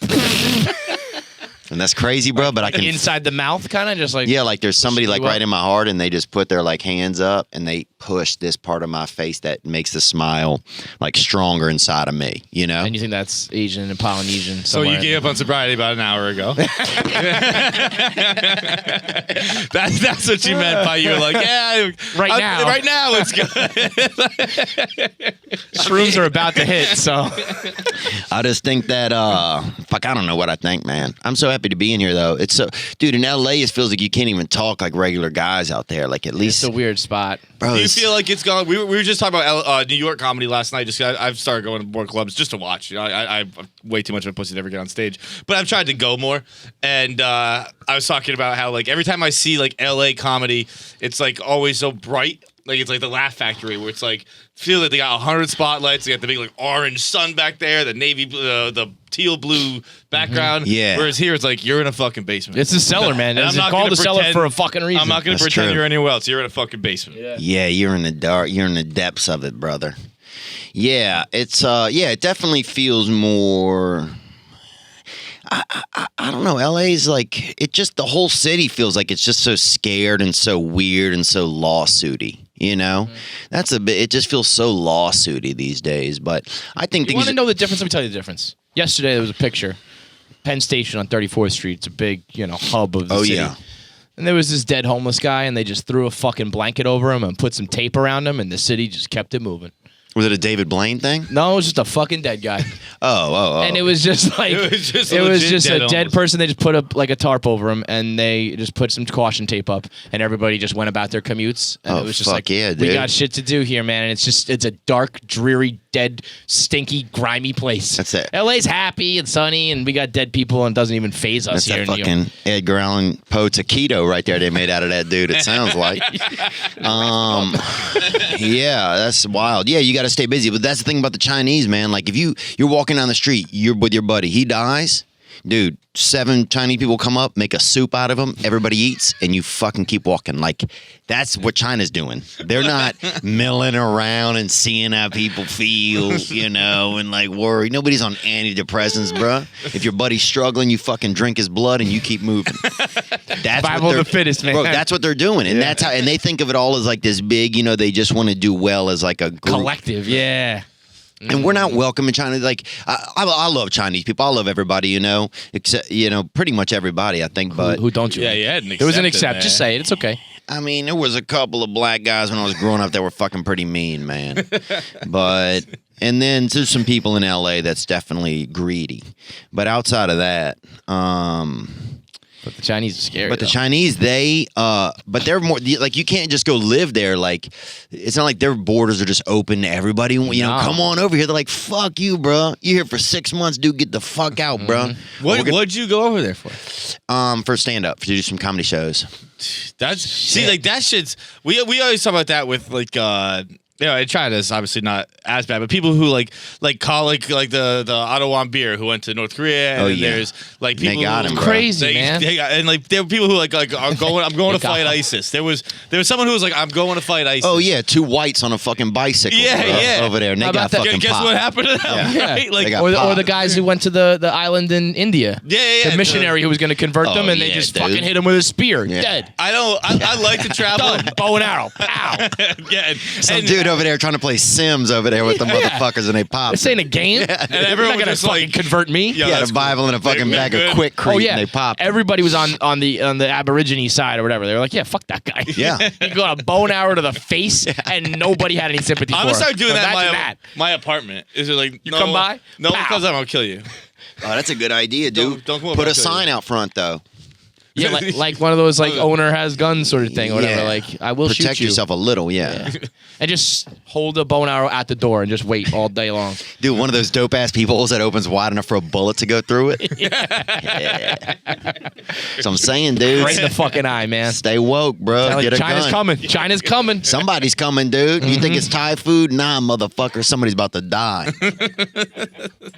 And that's crazy, bro, but I can... Inside the mouth, kind of? Just like... Yeah, like there's somebody like you up? right in my heart and they just put their like hands up and they push this part of my face that makes the smile like stronger inside of me, And you think that's Asian and Polynesian So you somewhere. gave up on sobriety about an hour ago. That's what you meant by you were like, right now it's good. Shrooms are about to hit, so... I just think that, I don't know what I think, man. I'm so happy to be in here, though. It's so, dude, in LA, it feels like you can't even talk like regular guys out there. Like, at least, It's a weird spot. bro. Do you feel like it's gone? We were just talking about New York comedy last night. I've started going to more clubs just to watch. I'm way too much of a pussy to ever get on stage, but I've tried to go more. And I was talking about how like every time I see like LA comedy, it's like always so bright. Like it's like the Laugh Factory where it's like feel like they got 100 spotlights. They got the big like orange sun back there, the navy, the teal blue background. Yeah. Whereas here it's like you're in a fucking basement. It's a cellar, man. And It's called the cellar for a fucking reason. I'm not going to That's pretend true. you're anywhere else. You're in a fucking basement. Yeah, you're in the dark. You're in the depths of it, brother. Yeah, it's it definitely feels more. I don't know. LA's like the whole city feels like it's just so scared and so weird and so lawsuity. That's a bit. It just feels so lawsuity these days. But I think You want to know the difference? Let me tell you the difference. Yesterday there was a picture, Penn Station on 34th Street. It's a big, hub of the city. yeah. And there was this dead homeless guy, and they just threw a fucking blanket over him and put some tape around him, and the city just kept it moving. Was it a David Blaine thing? No, it was just a fucking dead guy. Oh. And it was just like It was just a it was legit just dead a dead homeless. person. They just put up like a tarp over him, and they just put some caution tape up, and everybody just went about their commutes. And Oh, it was just fuck like, yeah, we dude. got shit to do here, man. And it's a dark, dreary, dead, stinky, grimy place. That's it. LA's happy and sunny, and we got dead people, and it doesn't even phase us That's here that in New York. fucking Edgar Allan Poe taquito right there they made out of that dude, it sounds like. Yeah, that's wild. Yeah, you got to stay busy. But that's the thing about the Chinese, man. Like, if you're walking down the street, you're with your buddy, he dies, dude, 7 Chinese people come up, make a soup out of him, everybody eats, and you fucking keep walking. Like, that's what China's doing. They're not milling around and seeing how people feel, and like worry. Nobody's on antidepressants, bruh. If your buddy's struggling, you fucking drink his blood and you keep moving. That's Survival of the fittest, man. Bro, that's what they're doing. And that's how, and they think of it all as like this big, they just want to do well as like a group. Collective, yeah. And we're not welcome in China. Like, I love Chinese people. I love everybody, except, pretty much everybody, I think. But Who don't you? Yeah, you had an There was an accept in accept. Just there. say it. It's okay. I mean, there was a couple of black guys when I was growing up that were fucking pretty mean, man. And then there's some people in LA that's definitely greedy. But outside of that, But the Chinese are scary. but the though. Chinese, but they're more, like, you can't just go live there. Like, it's not like their borders are just open to everybody. No. Come on over here. They're like, fuck you, bro. You're here for 6 months, dude. Get the fuck out, bro. What'd you go over there for? For stand-up, to do some comedy shows. Like that shit's we always talk about that with like China is obviously not as bad, but people who like call like the Ottawa beer who went to North Korea, and there's like people they got him, bro. Crazy, man. And like there were people who like I'm going to fight ISIS. There was someone who was like, I'm going to fight ISIS. Oh yeah, 2 whites on a fucking bicycle. Over there, and they got fucking Guess popped. what happened to them? Yeah. Right? Like, or the guys who went to the island in India. Yeah. The missionary who was going to convert them, and they just fucking hit him with a spear. Dead. I like to travel. Done. Bow and arrow. Ow. Yeah. Some dude over there trying to play Sims over there with the motherfuckers, and they popped. This ain't a game. Yeah, and everyone was just fucking like convert me. he had a Bible and a fucking bag of Quick Creek, Oh yeah, and they popped. Everybody was on the Aborigine side or whatever. They were like, yeah, fuck that guy. Yeah. You got a bow and arrow to the face, and nobody had any sympathy for I'm gonna start doing that Imagine in that. my apartment. Is it like You come by? No one Pow. comes up, I'll kill you. Oh, that's a good idea, dude. Don't come over, Put a I'll kill sign out front though. Yeah, like one of those like owner has guns sort of thing or whatever. Yeah. Like I will Protect shoot you. yourself a little, yeah. And just hold a bow and arrow at the door and just wait all day long. Dude, one of those dope ass peepholes that opens wide enough for a bullet to go through it. Yeah. So I'm saying, dude. Right in the fucking eye, man. Stay woke, bro. Like, Get a China's gun. coming. China's coming. Somebody's coming, dude. You think it's Thai food? Nah, motherfucker. Somebody's about to die.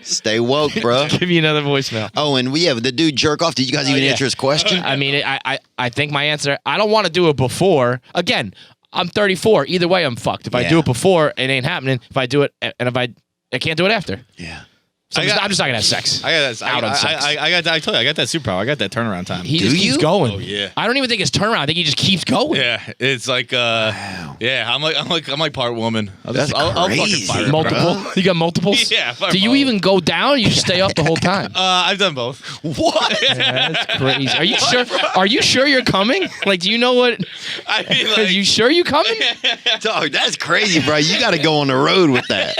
Stay woke, bro. Give me another voicemail. Oh, and we have the dude jerk off. Did you guys even yeah. answer his question? I mean, I think my answer, I don't want to do it before. Again, I'm 34. Either way, I'm fucked. If I do it before, it ain't happening. If I do it, and if I can't do it after. Yeah. So I'm just not going to have sex. I got that. Out on sex. I told you, I got that superpower. I got that turnaround time. He just keeps going. Oh, yeah. I don't even think it's turnaround. I think he just keeps going. Yeah, it's like, yeah, I'm like part woman. That's I'll fucking crazy. fire it, Multiple? bro. You got multiples? Yeah, fire Do you both. even go down or you just stay up the whole time? I've done both. What? Yeah, that's crazy. Are you sure? Are you sure you're coming? Like, do you know what? I mean, Are you sure you coming? Dog, that's crazy, bro. You got to go on the road with that.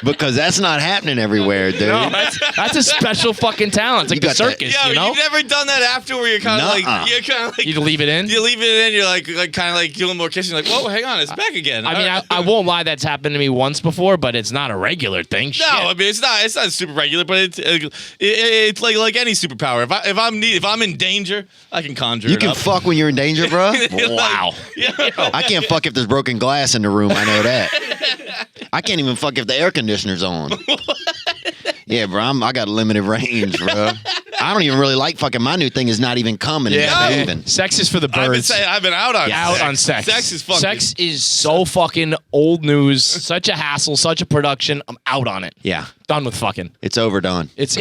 Because that's not happening everywhere, dude. No, that's a special fucking talent. It's like You the got that- circus, yeah, you know? you've never done that after where you're kind of Nuh-uh. like, you're kind of like, You leave it in? you leave it in, you're like kind of like doing more kissing, like, whoa, hang on, it's back again. I mean, I won't lie, that's happened to me once before, but it's not a regular thing. No, Shit. I mean it's not super regular, but it's like any superpower. If I'm in danger, I can conjure You it can up. fuck when you're in danger, bro? Wow. Yeah. I can't fuck if there's broken glass in the room. I know that. I can't even fuck if the air conditioner's on. Yeah, bro, I got limited range, bro. I don't even really like fucking. My new thing is not even coming. Yeah, It's man. moving. Sex is for the birds. I've been out on Out sex. on sex. Sex is fucking. Sex is so fucking old news, such a hassle, such a production. I'm out on it. Yeah, Done with fucking. it's overdone. It's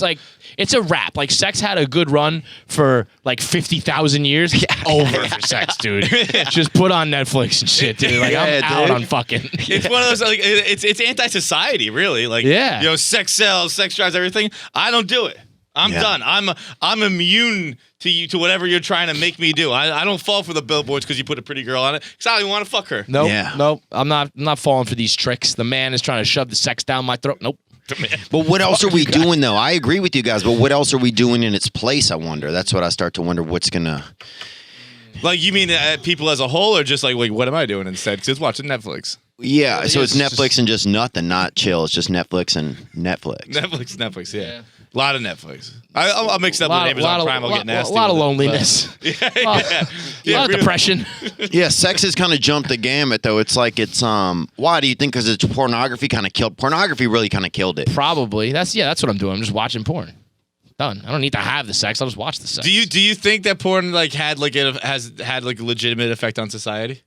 like it's a wrap. Like sex had a good run for like 50,000 years. Over for sex, dude. Just put on Netflix and shit, dude. Like I'm Yeah, out dude. on fucking. It's one of those like it's anti-society, really. Like Yeah. you know, sex sells, sex drives everything. I don't do it. I'm Yeah. done. I'm immune to whatever you're trying to make me do. I don't fall for the billboards because you put a pretty girl on it. Because I don't even want to fuck her. Nope. Yeah. Nope. I'm not falling for these tricks. The man is trying to shove the sex down my throat. Nope. But what else are we doing, though? I agree with you guys, but what else are we doing in its place, I wonder? That's what I start to wonder what's going to... Like you mean people as a whole, or just like what am I doing instead? Because watching Netflix. Yeah, so it's It's Netflix and just nothing, not chill. It's just Netflix and Netflix. Netflix, yeah. A lot of Netflix. I'll mix it up with Amazon Prime. I'll get nasty. A lot of with it, loneliness. but- A lot of really. depression. Yeah, sex has kind of jumped the gamut, though. It's like it's why do you think? Because it's pornography kind of killed. Pornography really kind of killed it. Probably. That's what I'm doing. I'm just watching porn. Done. I don't need to have the sex. I'll just watch the sex. Do you think that porn like has had like a legitimate effect on society?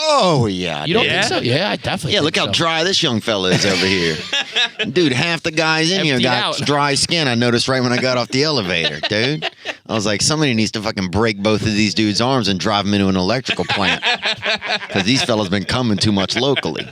Oh yeah, You don't dude. think so? Yeah, I definitely. Yeah, think look how so. dry this young fella is over here. Dude, half the guys in here Emptied got out. dry skin. I noticed right when I got off the elevator, dude. I was like, somebody needs to fucking break both of these dudes' arms and drive them into an electrical plant. Because these fellas been coming too much locally.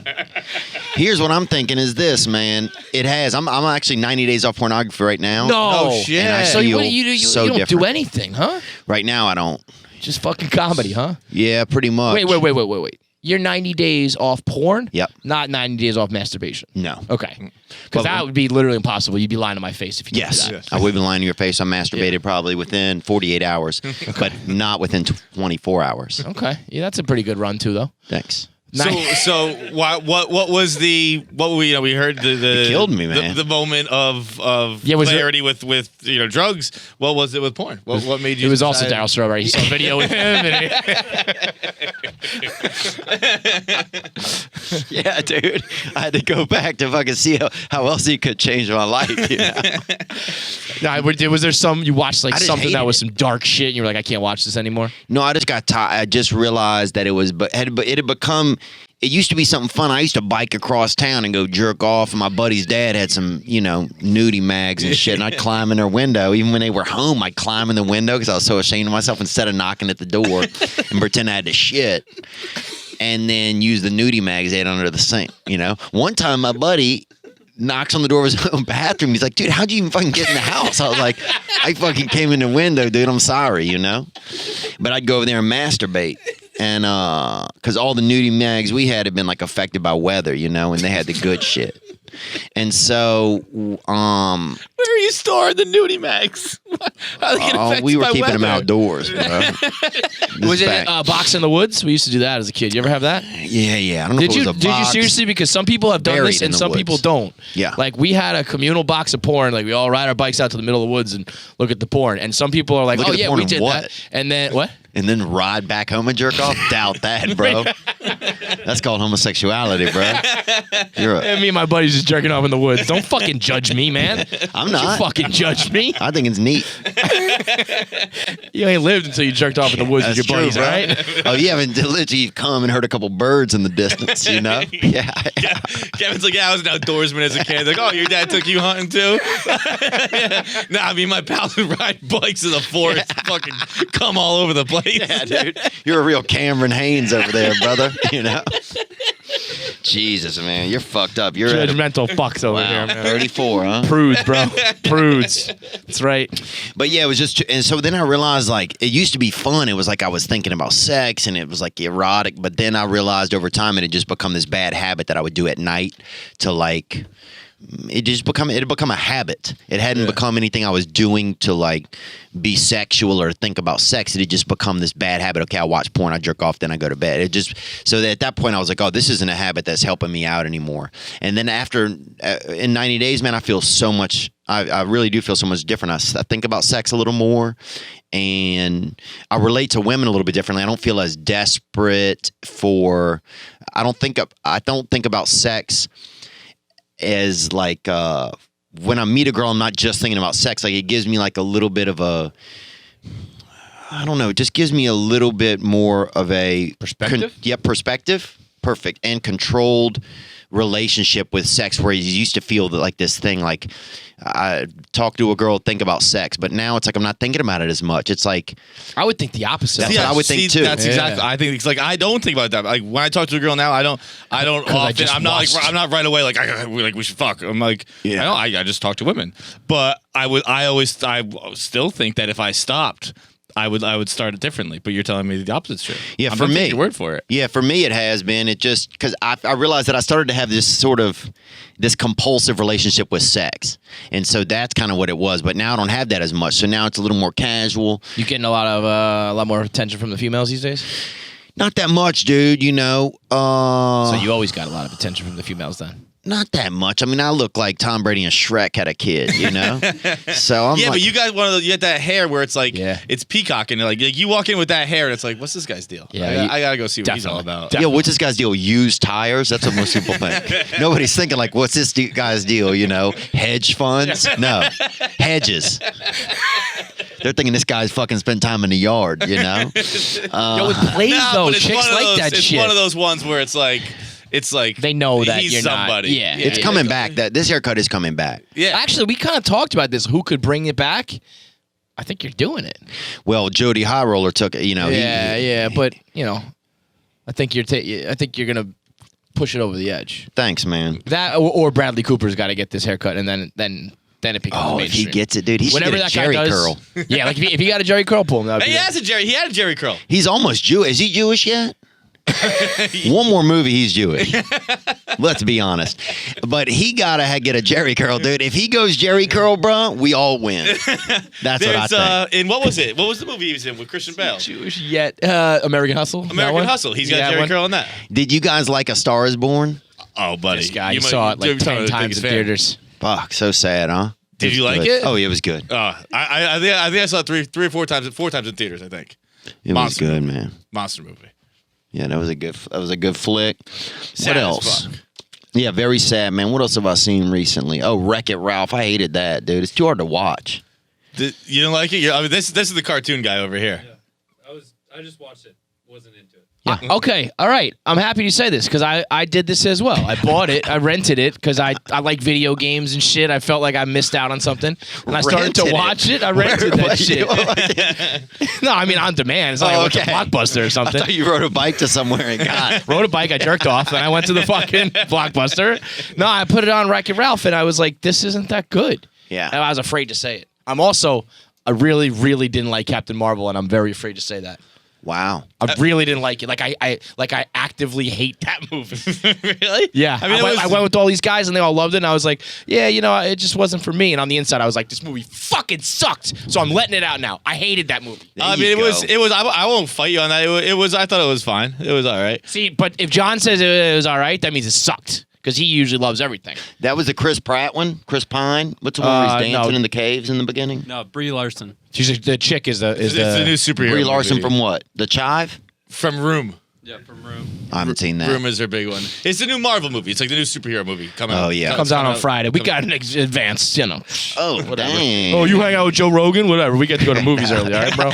Here's what I'm thinking is this, man. It has. I'm actually 90 days off pornography right now. No. Oh, shit. And I So feel you so don't different. do anything, huh? Right now, I don't. Just fucking comedy, huh? Yeah, pretty much. Wait. You're 90 days off porn? Yep. Not 90 days off masturbation. No. Okay. Because that would be literally impossible. You'd be lying to my face if you Yes. did that. I would be lying to your face. I masturbated probably within 48 hours, but not within 24 hours. Okay. Yeah, that's a pretty good run too, though. Thanks. So what was what we heard the It killed me, man. the moment of was clarity with drugs. What was it with porn? What made you? It was also decide- Darryl Strawberry. He saw a video with him. And Yeah, dude. I had to go back to fucking see how else he could change my life. You know? was there some you watched like I just something that hated was it. some dark shit and you were like, I can't watch this anymore? No, I just got tired. I just realized that it had become. It used to be something fun. I used to bike across town and go jerk off, and my buddy's dad had some, nudie mags and shit, and I'd climb in their window. Even when they were home, I'd climb in the window because I was so ashamed of myself instead of knocking at the door and pretend I had to shit, and then use the nudie mags they had under the sink, One time, my buddy knocks on the door of his own bathroom. He's like, dude, how'd you even fucking get in the house? I was like, I fucking came in the window, dude. I'm sorry, But I'd go over there and masturbate. And because all the nudie mags we had been like affected by weather, and they had the good shit. And so, Where are you storing the nudie mags? How are they gonna affect we were by keeping them weather? outdoors, bro. Was it Box in the Woods? We used to do that as a kid. You ever have that? Yeah. I don't know if it was a Did you box. seriously? Because some people have done Buried this in and the some woods. people don't. Yeah. Like we had a communal box of porn. Like we all ride our bikes out to the middle of the woods and look at the porn. And some people are like, Look oh at the yeah, porn we of did what? that. And then what? And then ride back home and jerk off? Doubt that, bro. That's called homosexuality, bro. And me and my buddies just jerking off in the woods. Don't fucking judge me, man. I'm Don't not. you fucking judge me. I think it's neat. You ain't lived until you jerked off in the woods with That's your buddies, true, bro. right? Oh, you haven't literally come and heard a couple birds in the distance, Yeah. Kevin's like, yeah, I was an outdoorsman as a kid. Like, oh, your dad took you hunting too? Nah, me and my pals would ride bikes in the forest, fucking come all over the place. Yeah, dude. You're a real Cameron Haynes over there, brother. Jesus, man. You're fucked up. You're at Judgmental fucks over here, man. 34, huh? Prudes, bro. Prudes. That's right. But yeah, it was just, and so then I realized like it used to be fun. It was like I was thinking about sex and it was like erotic. But then I realized over time it had just become this bad habit that I would do at night to like, it had become a habit. It hadn't become anything I was doing to like be sexual or think about sex. It had just become this bad habit. Okay, I watch porn, I jerk off, then I go to bed. So that at that point I was like, oh, this isn't a habit that's helping me out anymore. And then after, in 90 days, man, I feel so much, I really do feel so much different. I think about sex a little more and I relate to women a little bit differently. I don't feel as desperate for, I don't think about sex as like when I meet a girl, I'm not just thinking about sex. Like it gives me like a little bit of a, I don't know, it just gives me a little bit more of a Perspective? Perspective. Perfect. And controlled relationship with sex where you used to feel that like this thing, like I talk to a girl, think about sex, but now it's like I'm not thinking about it as much. It's like I would think the opposite. That's what I would think, too. That's Yeah. exactly. I think it's like I don't think about that. Like when I talk to a girl now, I don't often. just I'm not watched. I'm not right away like we should fuck. I'm like Yeah. I just talk to women. But I still think that if I stopped, I would start it differently. But you're telling me the opposite's true. Yeah, I'm for gonna me. take your word for it. Yeah, for me it has been. It just because I realized that I started to have this compulsive relationship with sex, and so that's kind of what it was. But now I don't have that as much. So now it's a little more casual. You getting a lot more attention from the females these days? Not that much, dude. So you always got a lot of attention from the females then. Not that much. I mean, I look like Tom Brady and Shrek had a kid. So I'm Yeah, like, but you got one of those. You got that hair where it's like Yeah. it's peacocking. Like you walk in with that hair, and it's like, what's this guy's deal? Yeah, I gotta go see what he's all definitely. about. yeah, what's this guy's deal? Used tires? That's what most people think. Nobody's thinking like, what's this guy's deal? Hedge funds? No, hedges. They're thinking this guy's fucking spent time in the yard. Yo, it plays Nah, though. but it's Chicks one of like those, that it's shit. one of those ones where it's like They know that he's you're somebody. not. Yeah, It's coming back. This haircut is coming back. Yeah, Actually, we kind of talked about this. Who could bring it back? I think you're doing it. Well, Jody High Roller took it. But I think you're gonna push it over the edge. Thanks, man. That or Bradley Cooper's got to get this haircut, and then it becomes Oh, if mainstream. he gets it, dude, he should Whatever get a that guy Jerry does, curl. Yeah, like if he got a Jerry curl, pull him. That'd be he it. had a Jerry curl. He's almost Jewish. Is he Jewish yet? One more movie, he's Jewish. Let's be honest. But he gotta get a Jerry curl, dude. If he goes Jerry curl, bro, we all win. That's what I think. In what was it? What was the movie he was in with Christian Bale? Jewish yet. American Hustle. American Hustle. He's got Jerry curl in that. Did you guys like A Star Is Born? Oh, buddy, This guy, you saw it like 10 times in theaters. Fuck, so sad, huh? Did you like good. it? Oh, it was good. I think I saw it three or four times in theaters. I think It was good, man. monster movie. Yeah, that was a good flick. Sad What as else? fuck. Yeah, very sad, man. What else have I seen recently? Oh, Wreck-It Ralph. I hated that, dude. It's too hard to watch. You don't like it? I mean, this is the cartoon guy over here. Yeah, I just watched it. Wasn't into it. Okay, all right. I'm happy to say this because I did this as well. I bought it. I rented it because I like video games and shit. I felt like I missed out on something. And I started to watch it. I rented that shit. No, I mean on demand. It's not like I went to Blockbuster or I something. thought you rode a bike to somewhere and got. Rode a bike, I jerked off, then I went to the fucking Blockbuster. No, I put it on Wreck-It Ralph, and I was like, this isn't that good. Yeah. And I was afraid to say it. I really, really didn't like Captain Marvel, and I'm very afraid to say that. Wow. I really didn't like it. Like I actively hate that movie. Really? Yeah. I mean, I went with all these guys, and they all loved it, and I was like, yeah, it just wasn't for me. And on the inside, I was like, this movie fucking sucked. So I'm letting it out now. I hated that movie. I mean, it was. I won't fight you on that. It was. I thought it was fine. It was all right. See, but if John says it was all right, that means it sucked. Because he usually loves everything. That was the Chris Pratt one? Chris Pine? What's the one where he's dancing no. in the caves in the beginning? No, Brie Larson. The chick is It's the new superhero. Brie Larson movie. from what? The Chive? From Room. Yeah, from Room. I haven't seen that. Room is their big one. It's the new Marvel movie. It's like the new superhero movie coming out. Oh, yeah. comes out on Friday. We got an advance, Oh, dang. Oh, you hang out with Joe Rogan? Whatever. We get to go to movies early, all right, bro?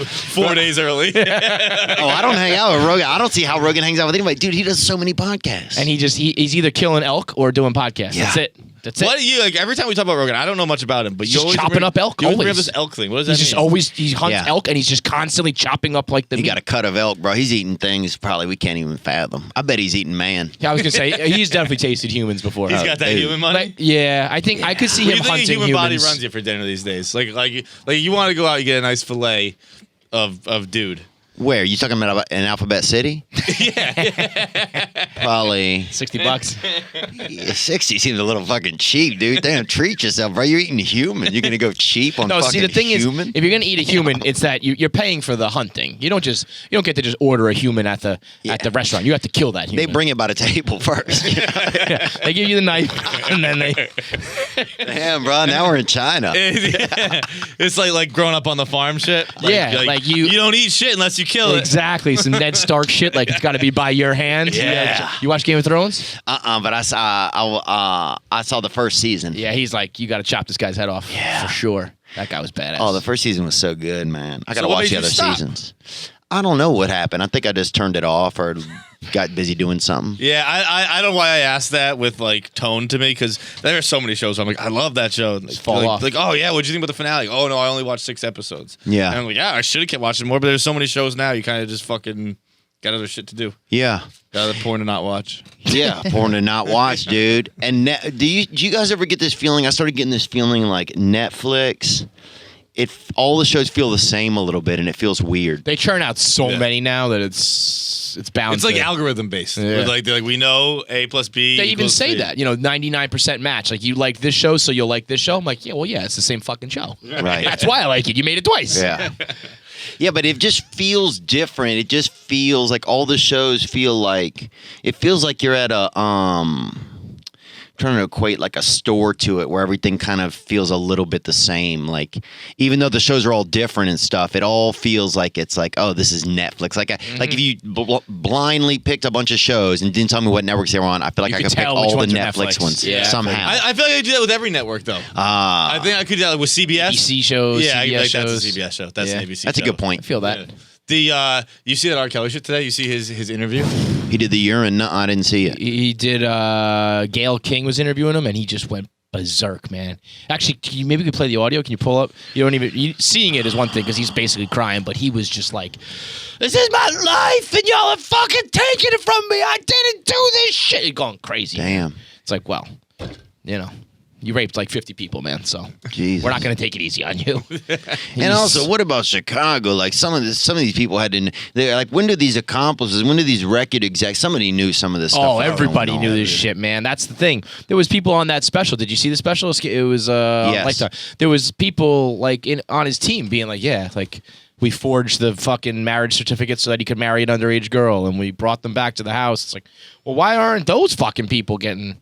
4 days early. Oh, I don't hang out with Rogan. I don't see how Rogan hangs out with anybody. Dude, he does so many podcasts. And he's either killing elk or doing podcasts. Yeah. That's it. That's it. What do you like? Every time we talk about Rogan, I don't know much about him, but He's you just always chopping bring, up elk, You always bring up always. this elk thing. What does that He's mean? just he hunts Yeah. elk, and he's just constantly chopping up like the He meat. got a cut of elk, bro. He's eating things probably we can't even fathom. I bet he's eating man. Yeah, I was gonna say he's definitely tasted humans before. He's got that dude. human money. Like, yeah, I think I could see What do him you think a hunting human body humans. runs you for dinner these days? Like you want to go out, you get a nice fillet of dude. Where? You talking about in Alphabet City? Probably $60. yeah, 60 seems a little fucking cheap, dude. Damn, treat yourself, bro. You're eating human. You're gonna go cheap on No, fucking see the thing human? is, if you're gonna eat a human, it's that you're paying for the hunting. You don't get to just order a human at the restaurant. You have to kill that They human. bring it by the table first. Yeah, they give you the knife, and then they. Damn, bro. Now we're in China. It's like growing up on the farm shit. Yeah, like you don't eat shit unless you kill it. Exactly, some Ned Stark shit. Like it's got to be by your hand. Yeah. You watch Game of Thrones? But I saw the first season. Yeah, he's like, you got to chop this guy's head off. Yeah. For sure. That guy was badass. Oh, the first season was so good, man. I gotta what watch made the you other stop? seasons. I don't know what happened. I think I just turned it off or got busy doing something. Yeah, I don't know why I asked that with like tone to me because there are so many shows. Where I'm like, I love that show. And fall like, off. Like, oh yeah, what'd you think about the finale? Oh no, I only watched 6 episodes. Yeah. and I'm like, yeah, I should have kept watching more. But there's so many shows now. You kind of just fucking got other shit to do. Yeah. Got other porn to not watch. Yeah, porn to not watch, do you guys ever get this feeling? I started getting this feeling like Netflix. All the shows feel the same a little bit, and it feels weird. They churn out so Yeah. many now that it's bound. It's like to, algorithm based. Yeah. Where, like they're like we know A plus B. They even equals say C. that, 99% match. Like you like this show, so you'll like this show. I'm like, yeah, well, yeah, it's the same fucking show. Right. That's why I like it. You made it twice. Yeah. Yeah, but it just feels different. It just feels like all the shows feel like you're at a trying to equate like a store to it where everything kind of feels a little bit the same. Like even though the shows are all different and stuff, it all feels like it's like, oh, this is Netflix. Like like if you blindly picked a bunch of shows and didn't tell me what networks they were on, I feel like You I could could pick tell all which the ones are Netflix Netflix. ones Yeah. somehow. I feel like I do that with every network though. I think I could do that with CBS. ABC shows, Yeah, CBS like shows. that's a CBS show. That's Yeah. an ABC. That's a show. good I point. feel that. Yeah. You see that R. Kelly shit today? You see his interview? He did the urine. No, I didn't see it. He did. Gail King was interviewing him, and he just went berserk, man. Actually, maybe we could play the audio. Can you pull up? Seeing it is one thing because he's basically crying, but he was just like, "This is my life, and y'all are fucking taking it from me. I didn't do this shit." He's going crazy. Damn. It's like, well, You raped like 50 people, man. So Jesus. we're not going to take it easy on you. And also, what about Chicago? Like some of these people they're like, when do these accomplices, when do these record execs? Somebody knew some of this stuff. Oh, everybody knew this shit, man. That's the thing. There was people on that special. Did you see the special? It was Yes. Lifetime. There was people like on his team being like, yeah, like we forged the fucking marriage certificate so that he could marry an underage girl, and we brought them back to the house. It's like, well, why aren't those fucking people getting?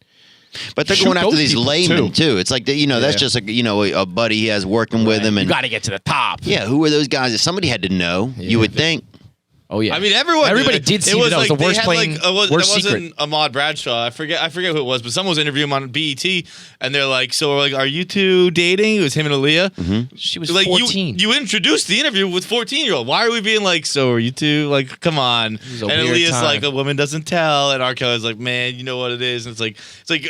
But they're Shoot going after those these people, laymen too. It's like that's just a buddy he has working with him, You and got to get to the top. yeah, who are those guys? Somebody had to know. You would think. Oh yeah. I mean, everybody did see it was that. It was like the worst they had playing, that worst wasn't secret. Ahmad Bradshaw. I forget who it was, but someone was interviewing him on BET, and they're like, "So, like, are you two dating?" It was him and Aaliyah. She was Like 14. you introduced the interview with 14-year-old. Why are we being like, "So are you two?" Like, come on. was a And weird Aaliyah's time. like, "A woman doesn't tell," and R. Kelly's like, "Man, you know what it is." And it's like,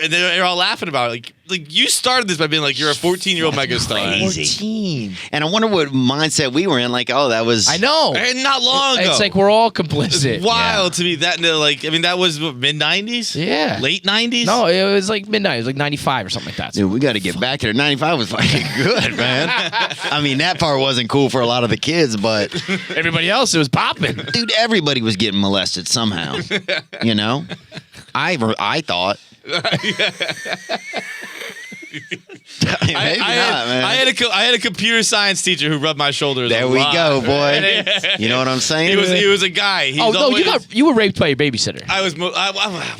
and they're all laughing about it. Like you started this by being like, "You're a 14-year-old megastar." Crazy. 14. And I wonder what mindset we were in. Like, oh, that was. I know. And not long ago. It's like we're all It's complicit. wild to me that like I mean that was mid 90s. Yeah. Late 90s. No, it was like midnight. It was like 95 or something like that. Dude, we got to get back there. 95 was fucking good, man. I mean, that part wasn't cool for a lot of the kids, but Everybody else, it was popping. dude, everybody was getting molested somehow. You know, I thought. Maybe not, man. I had a computer science teacher who rubbed my shoulders. There a we lot. go, boy. You know what I'm saying? He was a guy. He's Oh no, always, you were raped by your babysitter. I was.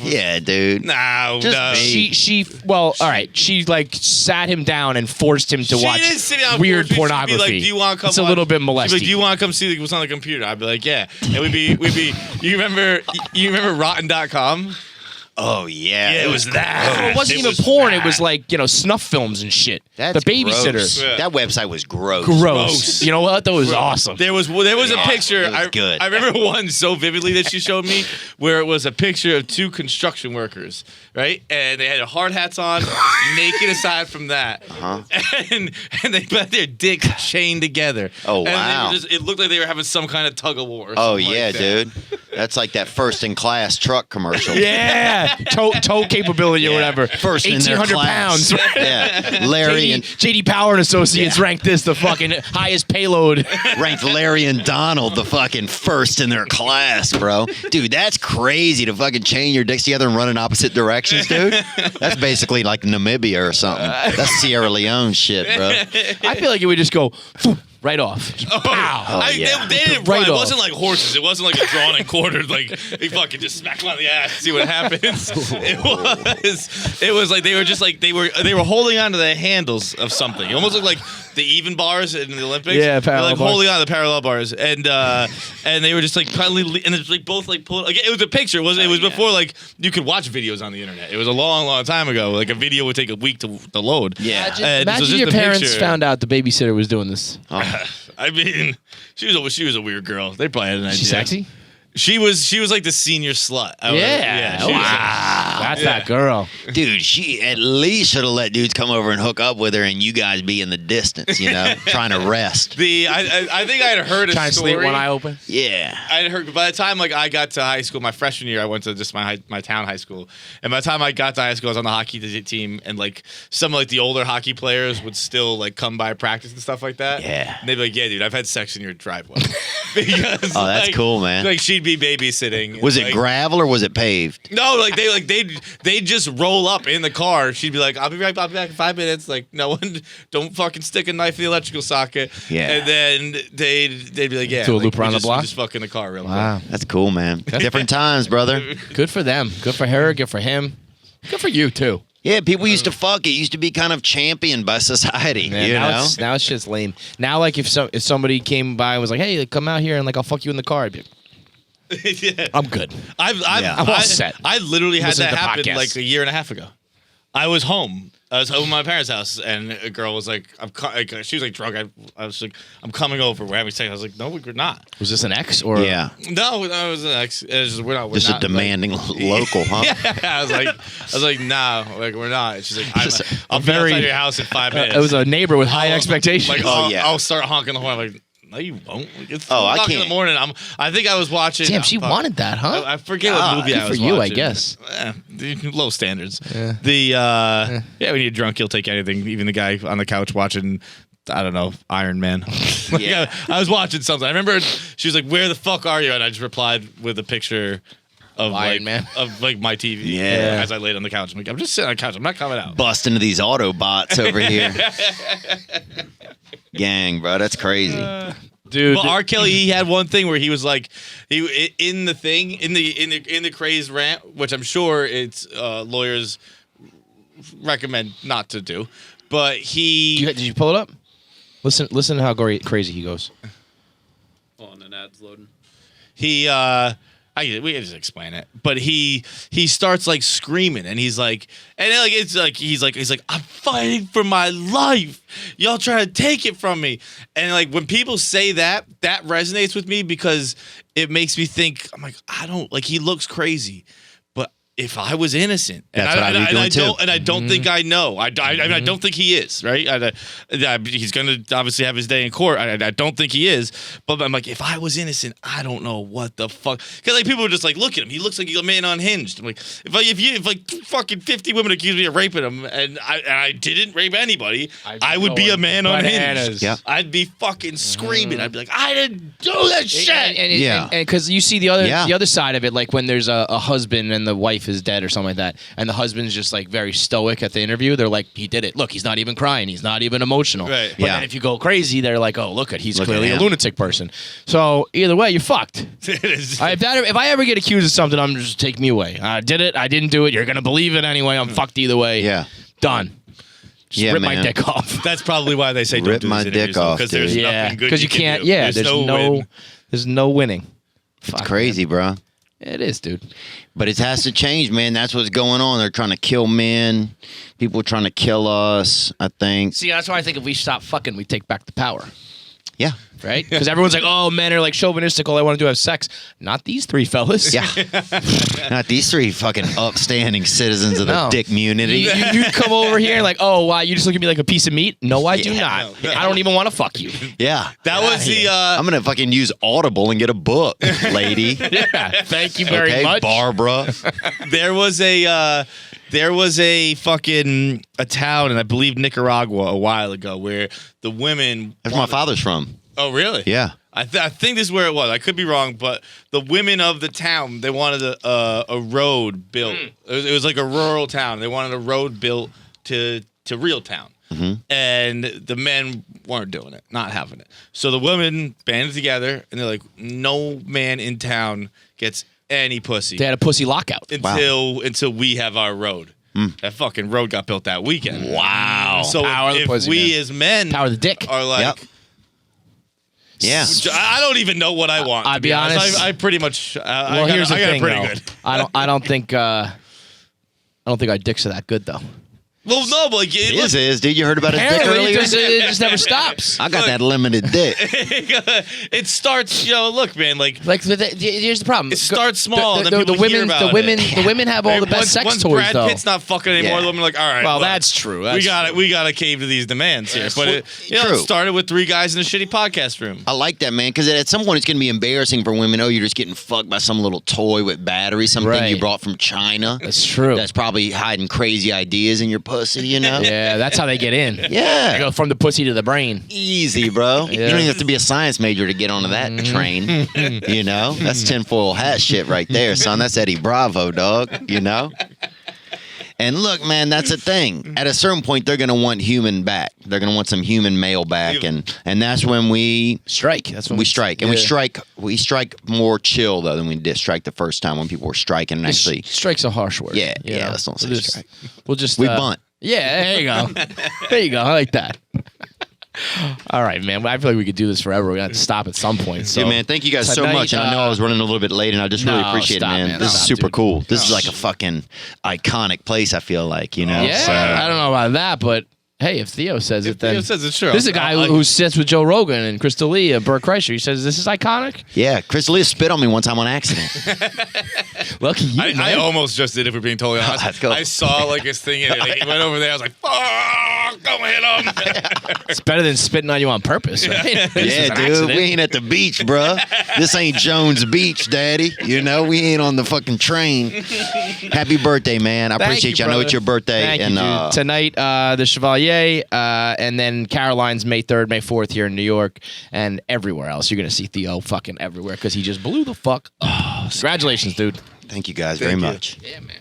Yeah, dude. No, Just no. me. She all right. She like sat him down and forced him to She watch didn't sit down weird for me. She'd be pornography. like, "Do you want to come?" It's a watch-" little bit She'd be molesting. like, "Do you want to come see what's on the computer?" I'd be like, "Yeah." And we'd be. You remember Rotten.com? Oh yeah, Yeah, it was that. Oh, it wasn't It even was porn. bad. It was like snuff films and shit. That's the babysitter. gross. Yeah. That website was gross. Gross. You know what? That was awesome. There was a picture. it was good. I remember one so vividly that she showed me, where it was a picture of two construction workers, right? And they had hard hats on, naked aside from that, and they got their dicks chained together. Oh, And they were wow. it looked like they were having some kind of tug of war. or Oh something like yeah, that. dude. That's like that first in class truck commercial. Yeah, tow capability or Yeah. whatever. First in their 1,800 class. pounds. Yeah, Larry and JD Power and Associates ranked this the fucking highest payload. ranked Larry and Donald the fucking first in their class, bro. Dude, that's crazy to fucking chain your dicks together and run in opposite directions, dude. That's basically like Namibia or something. That's Sierra Leone shit, bro. I feel like it would just go right off. Just pow. yeah. They didn't Right run. It off. wasn't like horses. It wasn't like a drawn and quartered. Like they fucking just smack them on the ass, see what happens. It was like they were just like they were holding on to the handles of something. It almost looked like the even bars in the Olympics. Yeah, They're parallel like bars. holding on to the parallel bars, and they were just like probably and it's like both like pulling. Like, it was a picture. It was before like you could watch videos on the internet. It was a long time ago. Like a video would take a week to load. Yeah. And so Imagine just your the parents picture- found out the babysitter was doing this. I mean, she was a weird girl. They probably had an idea. She sexy? She was like the senior slut. She was- That's that girl. Dude, she at least should have let dudes come over and hook up with her and you guys be in the distance, you know, trying to rest. I think I had heard a Trying to story. sleep one eye open. Yeah. I had heard by the time like I got to high school, my freshman year, I went to just my town high school, and by the time I got to high school, I was on the hockey team, and like some of like the older hockey players would still like come by practice and stuff like that. Yeah. and they'd be like, "Yeah, dude, I've had sex in your driveway." Because, Oh, that's like- cool, man. Like she'd be babysitting. Was it like, gravel or was it paved? No, like they'd just roll up in the car. She'd be like, I'll be back in 5 minutes. Like, no one, don't fucking stick a knife in the electrical socket. Yeah. And then they'd be like, yeah. Do a like, loop around we the just, block? we just fuck in the car real Wow. That's cool, man. Different times, brother. Good for them. Good for her. Good for him. Good for you, too. Yeah, people used to fuck. It used to be kind of championed by society, Man, you know? now it's just lame. Now, like, if somebody came by and was like, hey, like, come out here and, like, I'll fuck you in the car, I'd be like, quick. Yeah. I'm good. I'm all set. I literally had Listen that to the happen podcast. like a year and a half ago. I was home. I was home at my parents' house, and a girl was like, she was like drunk. I was like, I'm coming over. We're having sex. I was like, no, we're not. Was this an ex or? Yeah. No, it was an ex. It was just, we're not. We're Just a not, demanding local, huh? Yeah, I was like, nah, like we're not. And she's like, Just I'll a be very- outside your house in 5 minutes. It was a neighbor with high expectations. Like, Oh, yeah. I'll start honking the horn. I'm like, No, you won't. It's Oh, I 2:00 in the can't. morning. I think I was watching. Damn, she fuck. wanted that, huh? I forget what movie good I for was you, I watching. guess. Low standards. Yeah. Yeah, when you're drunk, you'll take anything. Even the guy on the couch watching, I don't know, Iron Man. Like, Yeah. I was watching something. I remember she was like, "Where the fuck are you?" And I just replied with a picture of Iron Man. of like my TV. Yeah. As I laid on the couch, I'm like, I'm just sitting on the couch. I'm not coming out. Bust into these Autobots over here. Gang, bro, that's crazy. Dude. Well, R. Kelly, he had one thing where he was like, in the crazed rant, which I'm sure it's lawyers recommend not to do, but did you pull it up? Listen to how crazy he goes. Oh, and an ad's loading. We can just explain it, but he starts like screaming, and he's like, he's like, I'm fighting for my life. Y'all trying to take it from me, and like when people say that resonates with me because it makes me think. I'm like, I don't like. He looks crazy, but if I was innocent, That's what I'd be doing too. I don't think I know. I don't think he is right. He's going to obviously have his day in court. I don't think he is. But I'm like, if I was innocent, I don't know what the fuck. Because like people are just like, look at him. He looks like a man unhinged. I'm like, if like fucking 50 women accuse me of raping him, and I didn't rape anybody, I would be a man unhinged. Yeah. I'd be fucking screaming. I'd be like, I didn't do that shit. And because you see the other side of it, like when there's a husband and the wife is dead or something like that, and the husband's just like very stoic at the interview. They're like, he did it. Look, he's not even crying. He's not even emotional. Right. But then if you go crazy, they're like, oh, look, he's Look at clearly a him. lunatic person. So either way, you're fucked. It is- If I ever get accused of something, I'm just take me away. I did it. I didn't do it. You're gonna believe it anyway. I'm fucked either way. Yeah. Done. Just Yeah, rip my man. dick off. That's probably why they say don't Rip do my these dick off, because there's dude. nothing good because you can can't. do. Yeah, there's win. there's no winning. It's Fuck, crazy, bro. man. It is, dude. But it has to change, man. That's what's going on. They're trying to kill men. People trying to kill us, I think. See, that's why I think if we stop fucking, we take back the power. Yeah. Right? Because everyone's like, oh, men are like chauvinistic. All they want to do is have sex. Not these three fellas. Yeah. Not these three fucking upstanding citizens of the No. dick community. You come over here and like, oh, wow, you just look at me like a piece of meat? No, I do Yeah. not. I don't even want to fuck you. Yeah. That was the I'm going to fucking use Audible and get a book, lady. Yeah, thank you very Okay, much. Barbara. there was a fucking a town in I believe Nicaragua a while ago where the women. That's where my father's from. Oh really? Yeah. I think this is where it was. I could be wrong, but the women of the town they wanted a road built. It was like a rural town. They wanted a road built to real town, and the men weren't doing it, not having it. So the women banded together, and they're like, "No man in town gets any pussy They had a pussy lockout. until we have our road." That fucking road got built that weekend. Wow. So Power of the if pussy, we man. as men Power of the dick. are like. Yep. Yeah. I don't even know what I want. I'll to be honest. I pretty much. Well, here's the I got thing, it pretty though. good. I don't think our dicks are that good, though. Well, no, but like, His is, dude. You heard about his dick Apparently, earlier? it just never stops. I got that limited dick. it starts. Look, man. Like Like here's the problem. it starts small, and then people women, hear about the women have all the best once, sex once toys, Brad though. Pitt's not fucking anymore. Yeah. The women are like, all right. Well, look, that's true. we got it. We got to cave to these demands here. But it True. started with 3 guys in a shitty podcast room. I like that, man, because at some point it's going to be embarrassing for women. Oh, you're just getting fucked by some little toy with batteries, something Right. you brought from China. That's true. That's probably hiding crazy ideas in your pussy, you know? Yeah, that's how they get in. They Yeah. go from the pussy to the brain. Easy, bro. You don't even have to be a science major to get onto that train. You know? That's tinfoil hat shit right there, son. That's Eddie Bravo, dog. You know? And look, man, that's the thing. At a certain point, they're going to want human back. They're going to want some human male back. And that's when we Strike. That's when we strike. And yeah. we strike more chill, though, than we did strike the first time when people were striking and actually. Strike's a harsh word. Yeah, you yeah, know? let's not say We'll just- strike. We'll just We bunt. Yeah, there you go. There you go. I like that. All right, man. I feel like we could do this forever. We're gonna have to stop at some point. So, Yeah, man, thank you guys so tonight, much. And I know I was running a little bit late, and I just really No, appreciate stop, it, man. man. This is Stop, super dude. cool. This is like a fucking iconic place, I feel like, you know? Yeah, So- I don't know about that, but hey, if Theo says it, then Theo says it's true. This is a guy who sits with Joe Rogan and Crystal Lee and Burt Kreischer. He says this is iconic. Yeah, Chris Lee spit on me one time on accident. Lucky you, I man. almost just did, if we're being totally honest. Let's go. I saw like this thing and it went over there. I was like, fuck. Don't hit him. It's better than spitting on you on purpose, right? This was Yeah, an dude, accident. we ain't at the beach, bruh. This ain't Jones Beach, Daddy. You know, we ain't on the fucking train. Happy birthday, man. I Thank appreciate you. I know brother. it's your birthday. Thank and you, dude. Tonight, the Chevalier, and then Caroline's May 3rd, May 4th here in New York, and everywhere else. You're going to see Theo fucking everywhere because he just blew the fuck up. Congratulations, dude. thank you guys very much. Yeah, man.